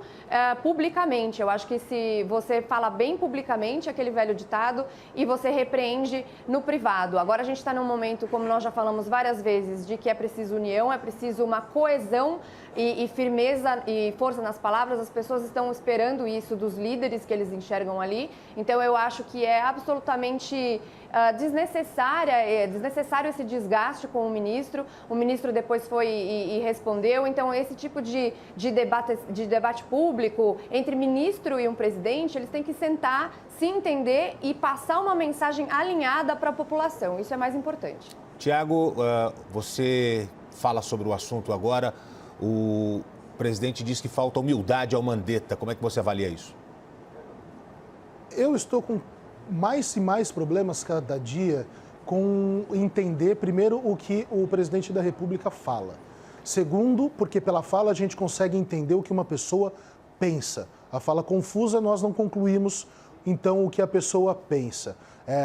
publicamente. Eu acho que se você fala bem publicamente, aquele velho ditado, e você repreende no privado. Agora a gente está num momento, como nós já falamos várias vezes, de que é preciso união, é preciso uma coesão e firmeza e força nas palavras. As pessoas estão esperando isso dos líderes que eles enxergam ali. Então eu acho que é absolutamente desnecessário esse desgaste com o ministro. O ministro depois foi e respondeu. Então esse tipo de debate público entre ministro e um presidente, eles têm que sentar, se entender e passar uma mensagem alinhada para a população. Isso é mais importante. Tiago, você fala sobre o assunto agora. O presidente diz que falta humildade ao Mandetta. Como é que você avalia isso? Eu estou com mais e mais problemas cada dia com entender, primeiro, o que o presidente da República fala. Segundo, porque pela fala a gente consegue entender o que uma pessoa pensa. A fala confusa, nós não concluímos, então, o que a pessoa pensa.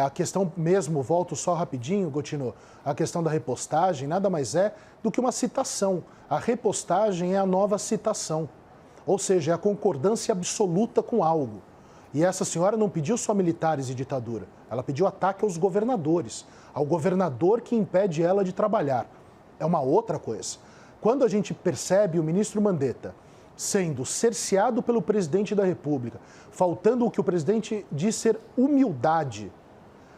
A questão mesmo, volto só rapidinho, Gotino, a questão da repostagem nada mais é do que uma citação. A repostagem é a nova citação, ou seja, é a concordância absoluta com algo. E essa senhora não pediu só militares e ditadura, ela pediu ataque aos governadores, ao governador que impede ela de trabalhar. É uma outra coisa. Quando a gente percebe o ministro Mandetta sendo cerceado pelo presidente da República, faltando o que o presidente diz ser humildade.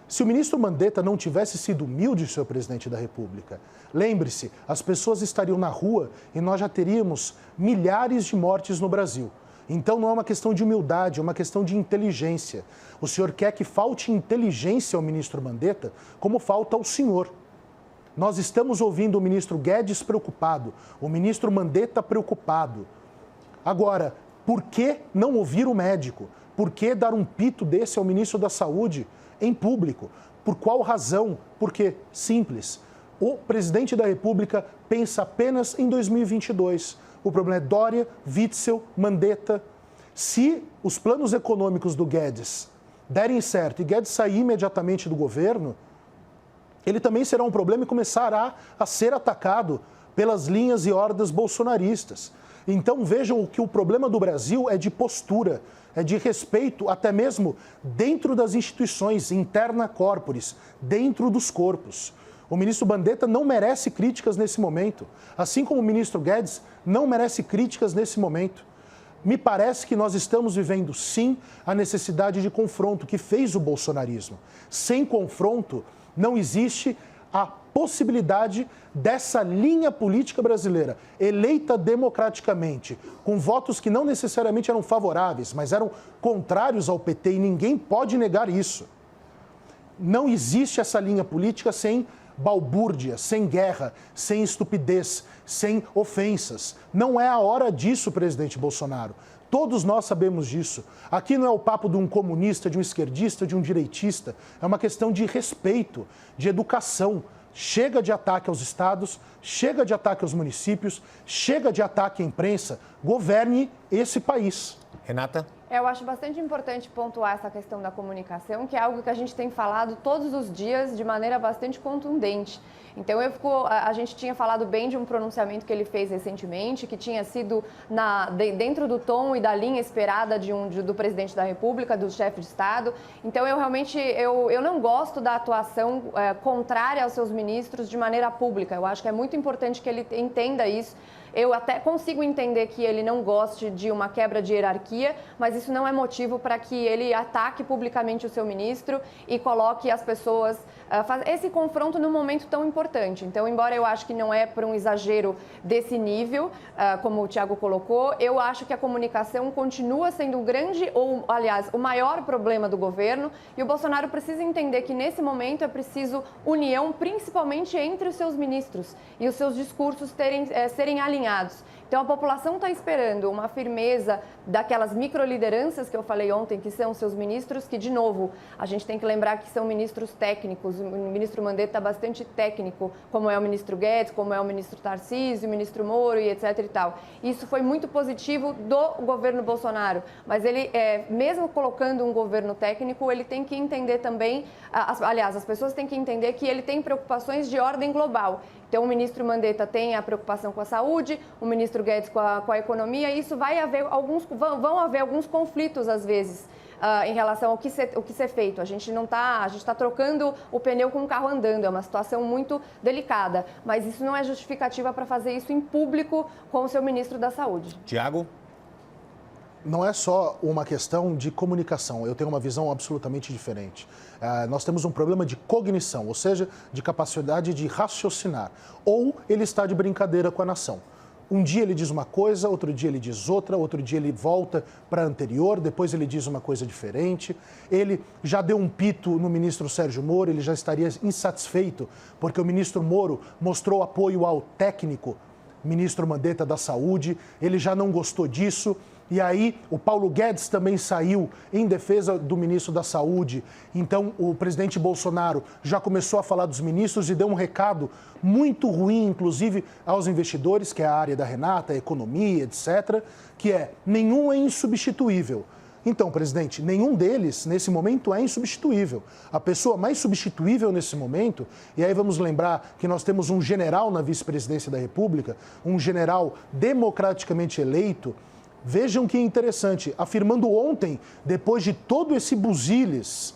Se o ministro Mandetta não tivesse sido humilde, senhor presidente da República, lembre-se, as pessoas estariam na rua e nós já teríamos milhares de mortes no Brasil. Então não é uma questão de humildade, é uma questão de inteligência. O senhor quer que falte inteligência ao ministro Mandetta, como falta ao senhor. Nós estamos ouvindo o ministro Guedes preocupado, o ministro Mandetta preocupado. Agora, Por que não ouvir o médico? Por que dar um pito desse ao ministro da Saúde em público? Por qual razão? Porque, simples, o presidente da República pensa apenas em 2022. O problema é Dória, Witzel, Mandetta. Se os planos econômicos do Guedes derem certo e Guedes sair imediatamente do governo, ele também será um problema e começará a ser atacado pelas linhas e hordas bolsonaristas. Então vejam que o problema do Brasil é de postura, é de respeito até mesmo dentro das instituições, interna corporis, dentro dos corpos. O ministro Mandetta não merece críticas nesse momento, assim como o ministro Guedes não merece críticas nesse momento. Me parece que nós estamos vivendo, sim, a necessidade de confronto que fez o bolsonarismo. Sem confronto, não existe a possibilidade dessa linha política brasileira, eleita democraticamente, com votos que não necessariamente eram favoráveis, mas eram contrários ao PT, e ninguém pode negar isso. Não existe essa linha política sem balbúrdia, sem guerra, sem estupidez, sem ofensas. Não é a hora disso, presidente Bolsonaro. Todos nós sabemos disso. Aqui não é o papo de um comunista, de um esquerdista, de um direitista. É uma questão de respeito, de educação. Chega de ataque aos estados, chega de ataque aos municípios, chega de ataque à imprensa. Governe esse país. Renata? Eu acho bastante importante pontuar essa questão da comunicação, que é algo que a gente tem falado todos os dias de maneira bastante contundente. Então, a gente tinha falado bem de um pronunciamento que ele fez recentemente, que tinha sido dentro do tom e da linha esperada do presidente da República, do chefe de Estado. Então, eu não gosto da atuação contrária aos seus ministros de maneira pública. Eu acho que é muito importante que ele entenda isso. Eu até consigo entender que ele não goste de uma quebra de hierarquia, mas isso não é motivo para que ele ataque publicamente o seu ministro e coloque as pessoas... esse confronto num momento tão importante. Então, embora eu acho que não é por um exagero desse nível, como o Thiago colocou, eu acho que a comunicação continua sendo o maior problema do governo, e o Bolsonaro precisa entender que nesse momento é preciso união, principalmente entre os seus ministros, e os seus discursos serem alinhados. Então, a população está esperando uma firmeza daquelas microlideranças que eu falei ontem, que são seus ministros, que, de novo, a gente tem que lembrar que são ministros técnicos. O ministro Mandetta é bastante técnico, como é o ministro Guedes, como é o ministro Tarcísio, o ministro Moro e etc. e tal. Isso foi muito positivo do governo Bolsonaro, mas ele, mesmo colocando um governo técnico, ele tem que entender também, as pessoas têm que entender que ele tem preocupações de ordem global. Então, o ministro Mandetta tem a preocupação com a saúde, o ministro Guedes com a economia, e isso vão haver alguns conflitos, às vezes, em relação ao que ser feito. A gente está trocando o pneu com o carro andando, é uma situação muito delicada, mas isso não é justificativa para fazer isso em público com o seu ministro da Saúde. Tiago? Não é só uma questão de comunicação, eu tenho uma visão absolutamente diferente. Nós temos um problema de cognição, ou seja, de capacidade de raciocinar. Ou ele está de brincadeira com a nação. Um dia ele diz uma coisa, outro dia ele diz outra, outro dia ele volta para a anterior, depois ele diz uma coisa diferente. Ele já deu um pito no ministro Sérgio Moro, ele já estaria insatisfeito, porque o ministro Moro mostrou apoio ao técnico, ministro Mandetta da Saúde, ele já não gostou disso. E aí o Paulo Guedes também saiu em defesa do ministro da Saúde. Então o presidente Bolsonaro já começou a falar dos ministros e deu um recado muito ruim, inclusive aos investidores, que é a área da Renata, a economia, etc., que é: nenhum é insubstituível. Então, presidente, nenhum deles, nesse momento, é insubstituível. A pessoa mais substituível nesse momento, e aí vamos lembrar que nós temos um general na vice-presidência da República, um general democraticamente eleito. Vejam que interessante, afirmando ontem, depois de todo esse buziles,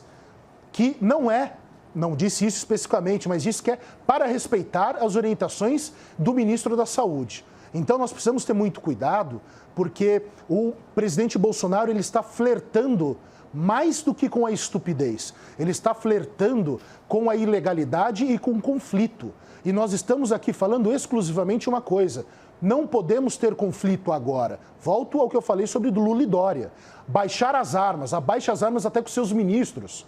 que não disse isso especificamente, mas disse que é para respeitar as orientações do ministro da Saúde. Então nós precisamos ter muito cuidado, porque o presidente Bolsonaro ele está flertando mais do que com a estupidez. Ele está flertando com a ilegalidade e com o conflito. E nós estamos aqui falando exclusivamente uma coisa: não podemos ter conflito agora. Volto ao que eu falei sobre do Lula e Dória. Baixar as armas, abaixe as armas até com seus ministros.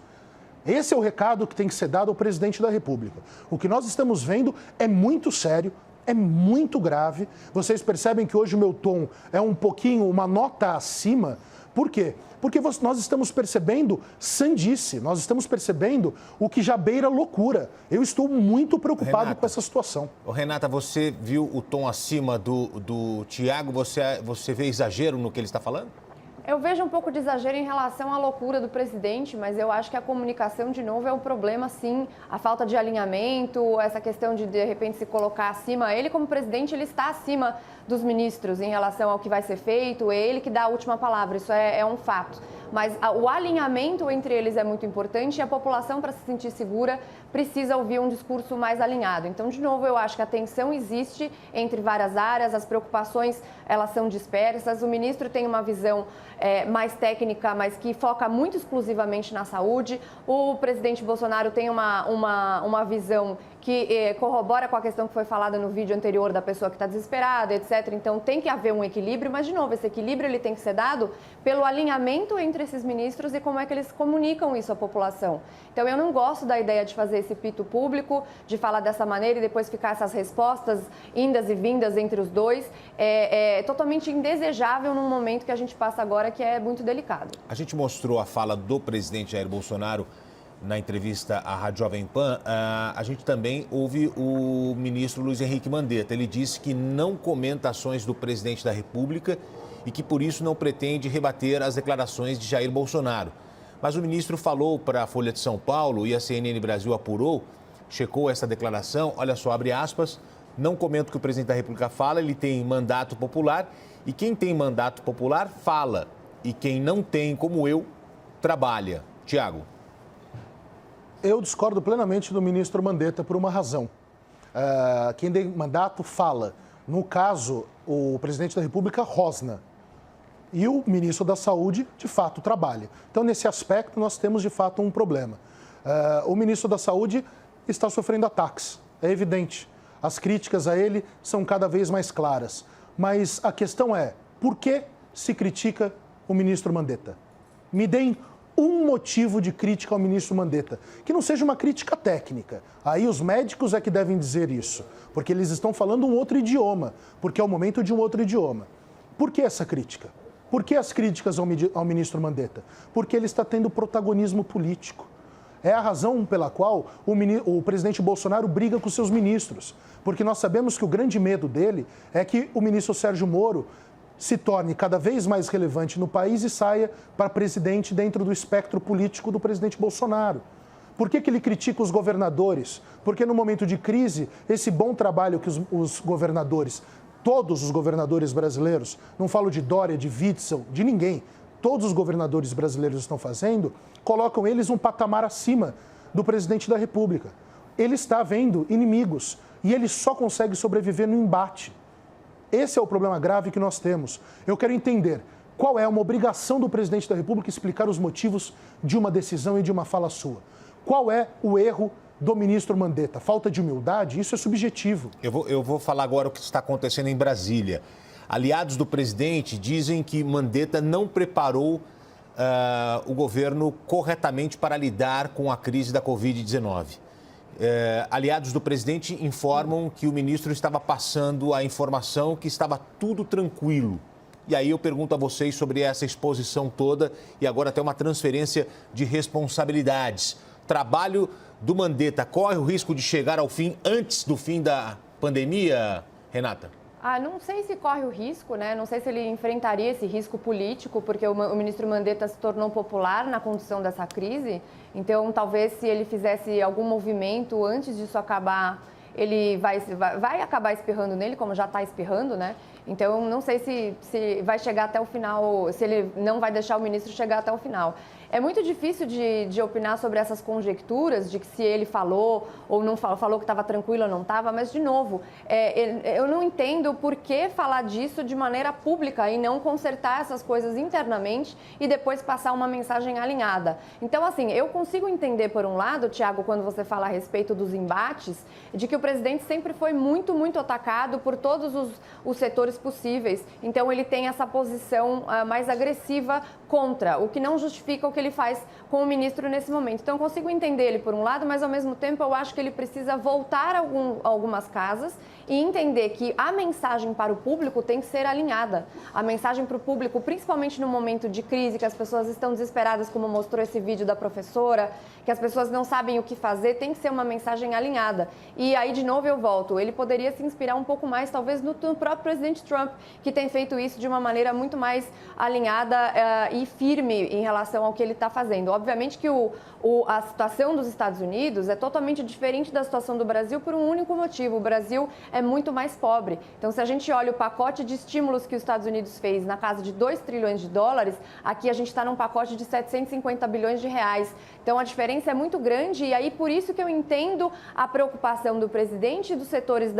Esse é o recado que tem que ser dado ao presidente da República. O que nós estamos vendo é muito sério, é muito grave. Vocês percebem que hoje o meu tom é um pouquinho, uma nota acima. Por quê? Porque nós estamos percebendo sandice, nós estamos percebendo o que já beira loucura. Eu estou muito preocupado com essa situação. Renata, você viu o tom acima do Tiago? Você vê exagero no que ele está falando? Eu vejo um pouco de exagero em relação à loucura do presidente, mas eu acho que a comunicação, de novo, é um problema, sim. A falta de alinhamento, essa questão de repente, se colocar acima. Ele, como presidente, ele está acima dos ministros em relação ao que vai ser feito, é ele que dá a última palavra, isso é um fato. Mas o alinhamento entre eles é muito importante e a população, para se sentir segura, precisa ouvir um discurso mais alinhado. Então, de novo, eu acho que a tensão existe entre várias áreas, as preocupações, elas são dispersas. O ministro tem uma visão mais técnica, mas que foca muito exclusivamente na saúde. O presidente Bolsonaro tem uma visão que corrobora com a questão que foi falada no vídeo anterior da pessoa que está desesperada, etc. Então, tem que haver um equilíbrio, mas, de novo, esse equilíbrio ele tem que ser dado pelo alinhamento entre esses ministros e como é que eles comunicam isso à população. Então, eu não gosto da ideia de fazer esse pito público, de falar dessa maneira e depois ficar essas respostas indas e vindas entre os dois. É totalmente indesejável num momento que a gente passa agora, que é muito delicado. A gente mostrou a fala do presidente Jair Bolsonaro na entrevista à Rádio Jovem Pan. A gente também ouve o ministro Luiz Henrique Mandetta. Ele disse que não comenta ações do presidente da República e que, por isso, não pretende rebater as declarações de Jair Bolsonaro. Mas o ministro falou para a Folha de São Paulo e a CNN Brasil apurou, checou essa declaração, olha só, abre aspas, não comento o que o presidente da República fala, ele tem mandato popular e quem tem mandato popular fala e quem não tem, como eu, trabalha. Tiago. Eu discordo plenamente do ministro Mandetta por uma razão. Quem tem mandato fala. No caso, o presidente da República rosna. E o ministro da Saúde, de fato, trabalha. Então, nesse aspecto, nós temos, de fato, um problema. O ministro da Saúde está sofrendo ataques, é evidente. As críticas a ele são cada vez mais claras. Mas a questão é, por que se critica o ministro Mandetta? Me deem um motivo de crítica ao ministro Mandetta, que não seja uma crítica técnica. Aí os médicos é que devem dizer isso, porque eles estão falando um outro idioma, porque é o momento de um outro idioma. Por que essa crítica? Por que as críticas ao ministro Mandetta? Porque ele está tendo protagonismo político. É a razão pela qual o presidente Bolsonaro briga com seus ministros, porque nós sabemos que o grande medo dele é que o ministro Sérgio Moro se torne cada vez mais relevante no país e saia para presidente dentro do espectro político do presidente Bolsonaro. Por que ele critica os governadores? Porque no momento de crise, esse bom trabalho que os governadores, todos os governadores brasileiros, não falo de Dória, de Witzel, de ninguém, todos os governadores brasileiros estão fazendo, colocam eles um patamar acima do presidente da República. Ele está vendo inimigos e ele só consegue sobreviver no embate. Esse é o problema grave que nós temos. Eu quero entender qual é uma obrigação do presidente da República explicar os motivos de uma decisão e de uma fala sua. Qual é o erro do ministro Mandetta? Falta de humildade? Isso é subjetivo. Eu vou falar agora o que está acontecendo em Brasília. Aliados do presidente dizem que Mandetta não preparou o governo corretamente para lidar com a crise da Covid-19. Aliados do presidente informam que o ministro estava passando a informação que estava tudo tranquilo. E aí eu pergunto a vocês sobre essa exposição toda e agora até uma transferência de responsabilidades. Trabalho do Mandetta corre o risco de chegar ao fim antes do fim da pandemia, Renata? Não sei se corre o risco, né? Não sei se ele enfrentaria esse risco político, porque o ministro Mandetta se tornou popular na condução dessa crise. Então, talvez se ele fizesse algum movimento antes disso acabar, ele vai acabar espirrando nele, como já está espirrando, né? Então, não sei se vai chegar até o final, se ele não vai deixar o ministro chegar até o final. É muito difícil de opinar sobre essas conjecturas de que se ele falou ou não falou que estava tranquilo ou não estava, mas, de novo, eu não entendo por que falar disso de maneira pública e não consertar essas coisas internamente e depois passar uma mensagem alinhada. Então, assim, eu consigo entender, por um lado, Tiago, quando você fala a respeito dos embates, de que o presidente sempre foi muito, muito atacado por todos os setores possíveis. Então, ele tem essa posição mais agressiva contra, o que não justifica o que ele faz com o ministro nesse momento. Então, eu consigo entender ele por um lado, mas ao mesmo tempo eu acho que ele precisa voltar a algumas casas e entender que a mensagem para o público tem que ser alinhada. A mensagem para o público, principalmente no momento de crise, que as pessoas estão desesperadas, como mostrou esse vídeo da professora, que as pessoas não sabem o que fazer, tem que ser uma mensagem alinhada. E aí, de novo, eu volto. Ele poderia se inspirar um pouco mais, talvez, no próprio presidente Trump, que tem feito isso de uma maneira muito mais alinhada e firme em relação ao que ele está fazendo. Obviamente que a situação dos Estados Unidos é totalmente diferente da situação do Brasil por um único motivo. O Brasil é muito mais pobre. Então, se a gente olha o pacote de estímulos que os Estados Unidos fez na casa de 2 trilhões de dólares, aqui a gente está num pacote de 750 bilhões de reais. Então, a diferença é muito grande e aí por isso que eu entendo a preocupação do presidente e dos setores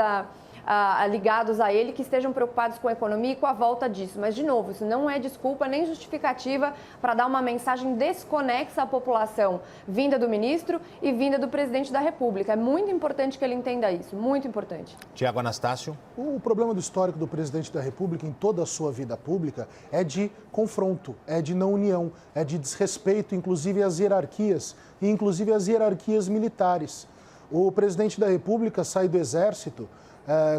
ligados a ele que estejam preocupados com a economia e com a volta disso. Mas, de novo, isso não é desculpa nem justificativa para dar uma mensagem desconexa à população, vinda do ministro e vinda do presidente da República. É muito importante que ele entenda isso, muito importante. Tiago Anastácio. O problema do histórico do presidente da República em toda a sua vida pública é de confronto, é de não união, é de desrespeito, inclusive às hierarquias, e inclusive às hierarquias militares. O presidente da República sai do Exército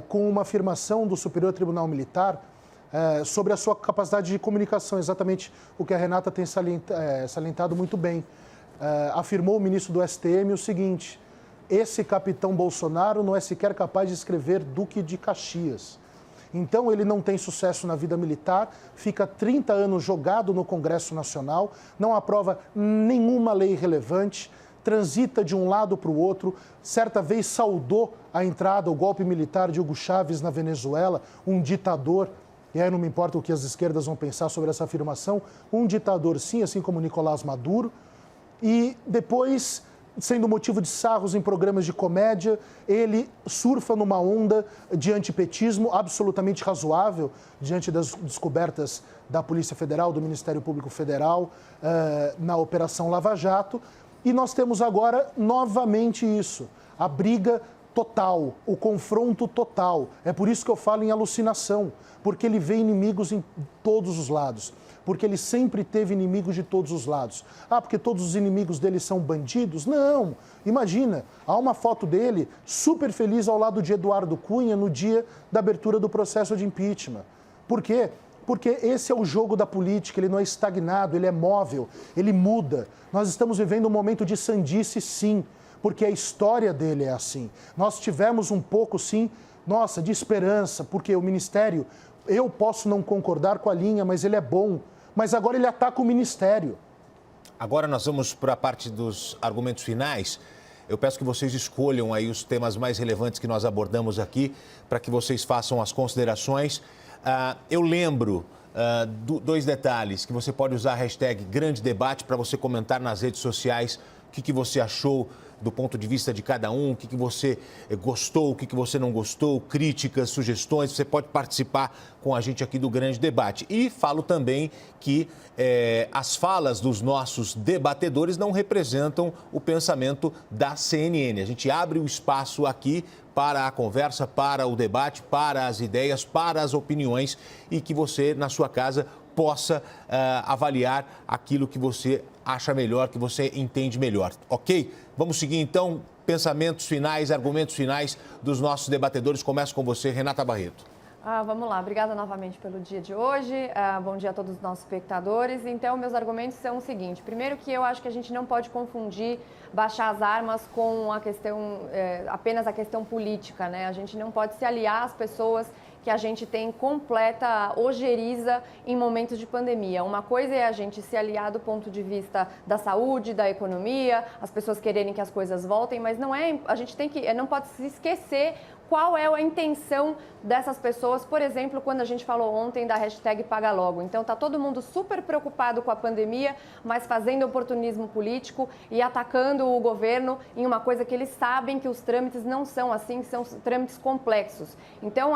com uma afirmação do Superior Tribunal Militar sobre a sua capacidade de comunicação, exatamente o que a Renata tem salientado muito bem. Afirmou o ministro do STM o seguinte: esse capitão Bolsonaro não é sequer capaz de escrever Duque de Caxias. Então, ele não tem sucesso na vida militar, fica 30 anos jogado no Congresso Nacional, não aprova nenhuma lei relevante, transita de um lado para o outro. Certa vez saudou a entrada, o golpe militar de Hugo Chávez na Venezuela, um ditador, e aí não me importa o que as esquerdas vão pensar sobre essa afirmação, um ditador sim, assim como Nicolás Maduro, e depois, sendo motivo de sarros em programas de comédia, ele surfa numa onda de antipetismo absolutamente razoável diante das descobertas da Polícia Federal, do Ministério Público Federal, na Operação Lava Jato. E nós temos agora novamente isso, a briga total, o confronto total. É por isso que eu falo em alucinação, porque ele vê inimigos em todos os lados, porque ele sempre teve inimigos de todos os lados. Ah, porque todos os inimigos dele são bandidos? Não, imagina, há uma foto dele super feliz ao lado de Eduardo Cunha no dia da abertura do processo de impeachment. Por quê? Porque esse é o jogo da política, ele não é estagnado, ele é móvel, ele muda. Nós estamos vivendo um momento de sandice, sim, porque a história dele é assim. Nós tivemos um pouco, sim, nossa, de esperança, porque o Ministério, eu posso não concordar com a linha, mas ele é bom. Mas agora ele ataca o Ministério. Agora nós vamos para a parte dos argumentos finais. Eu peço que vocês escolham aí os temas mais relevantes que nós abordamos aqui, para que vocês façam as considerações. Eu lembro dois detalhes, que você pode usar a hashtag Grande Debate para você comentar nas redes sociais o que você achou do ponto de vista de cada um, o que você gostou, o que você não gostou, críticas, sugestões. Você pode participar com a gente aqui do Grande Debate. E falo também que as falas dos nossos debatedores não representam o pensamento da CNN. A gente abre o espaço aqui para a conversa, para o debate, para as ideias, para as opiniões e que você, na sua casa, possa avaliar aquilo que você acha melhor, que você entende melhor, ok? Vamos seguir, então, pensamentos finais, argumentos finais dos nossos debatedores. Começo com você, Renata Barreto. Vamos lá, obrigada novamente pelo dia de hoje, bom dia a todos os nossos espectadores. Então, meus argumentos são o seguinte: primeiro que eu acho que a gente não pode confundir baixar as armas com a questão, apenas a questão política, né? A gente não pode se aliar às pessoas que a gente tem completa ojeriza em momentos de pandemia. Uma coisa é a gente se aliar do ponto de vista da saúde, da economia, as pessoas quererem que as coisas voltem, mas a gente não pode se esquecer qual é a intenção dessas pessoas, por exemplo, quando a gente falou ontem da hashtag Paga Logo. Então, está todo mundo super preocupado com a pandemia, mas fazendo oportunismo político e atacando o governo em uma coisa que eles sabem que os trâmites não são assim, são trâmites complexos. Então,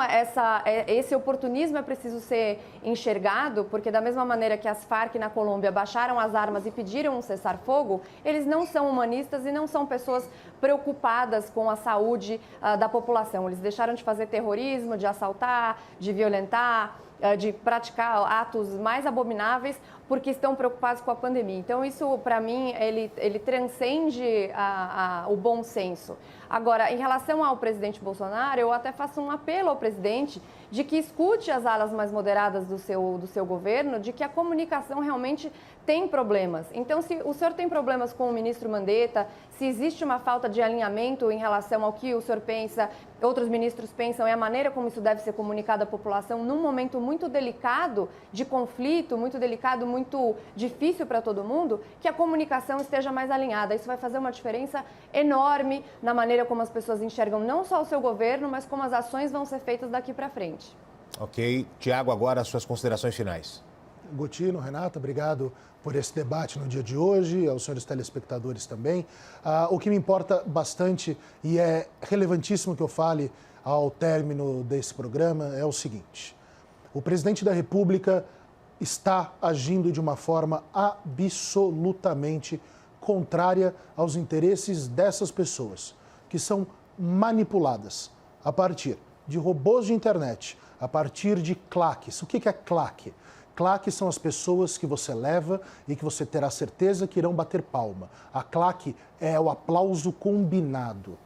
esse oportunismo é preciso ser enxergado, porque da mesma maneira que as Farc na Colômbia baixaram as armas e pediram um cessar-fogo, eles não são humanistas e não são pessoas preocupadas com a saúde da população. Eles deixaram de fazer terrorismo, de assaltar, de violentar, de praticar atos mais abomináveis porque estão preocupados com a pandemia. Então, isso, para mim, ele transcende o bom senso. Agora, em relação ao presidente Bolsonaro, eu até faço um apelo ao presidente de que escute as alas mais moderadas do seu governo, de que a comunicação realmente tem problemas. Então, se o senhor tem problemas com o ministro Mandetta, se existe uma falta de alinhamento em relação ao que o senhor pensa, outros ministros pensam, é a maneira como isso deve ser comunicado à população num momento muito delicado, de conflito, muito delicado, muito difícil para todo mundo, que a comunicação esteja mais alinhada. Isso vai fazer uma diferença enorme na maneira como as pessoas enxergam não só o seu governo, mas como as ações vão ser feitas daqui para frente. Ok. Tiago, agora as suas considerações finais. Gotino, Renata, obrigado por esse debate no dia de hoje, aos senhores telespectadores também. O que me importa bastante e é relevantíssimo que eu fale ao término desse programa é o seguinte: o presidente da República está agindo de uma forma absolutamente contrária aos interesses dessas pessoas, que são manipuladas a partir de robôs de internet, a partir de claques. O que é claque? Claque são as pessoas que você leva e que você terá certeza que irão bater palma. A claque é o aplauso combinado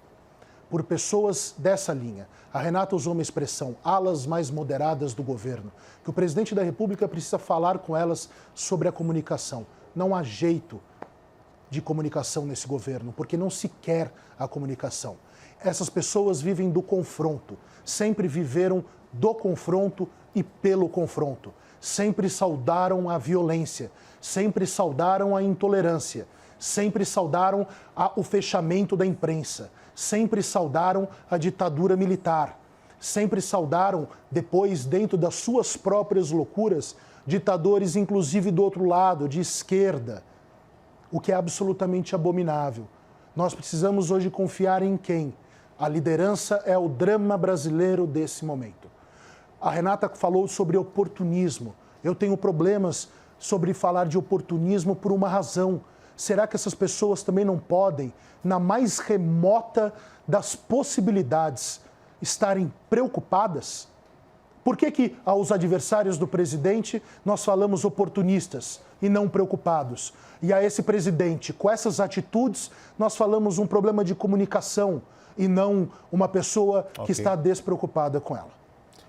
por pessoas dessa linha. A Renata usou uma expressão, alas mais moderadas do governo, que o presidente da República precisa falar com elas sobre a comunicação. Não há jeito de comunicação nesse governo, porque não se quer a comunicação. Essas pessoas vivem do confronto, sempre viveram do confronto e pelo confronto. Sempre saudaram a violência, sempre saudaram a intolerância, sempre saudaram o fechamento da imprensa, sempre saudaram a ditadura militar, sempre saudaram, depois, dentro das suas próprias loucuras, ditadores, inclusive do outro lado, de esquerda, o que é absolutamente abominável. Nós precisamos hoje confiar em quem? A liderança é o drama brasileiro desse momento. A Renata falou sobre oportunismo. Eu tenho problemas sobre falar de oportunismo por uma razão. Será que essas pessoas também não podem, na mais remota das possibilidades, estarem preocupadas? Por que aos adversários do presidente nós falamos oportunistas e não preocupados? E a esse presidente, com essas atitudes, nós falamos um problema de comunicação e não uma pessoa que está despreocupada com ela.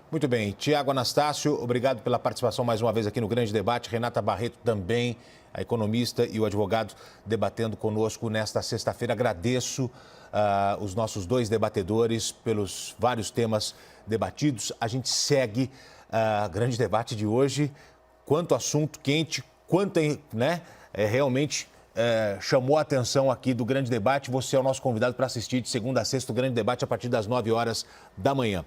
Muito bem. Tiago Anastácio, obrigado pela participação mais uma vez aqui no Grande Debate. Renata Barreto também, a economista e o advogado, debatendo conosco nesta sexta-feira. Agradeço os nossos dois debatedores pelos vários temas debatidos. A gente segue o Grande Debate de hoje. Quanto assunto quente, quanto realmente chamou a atenção aqui do Grande Debate. Você é o nosso convidado para assistir de segunda a sexta o Grande Debate a partir das 9 horas da manhã.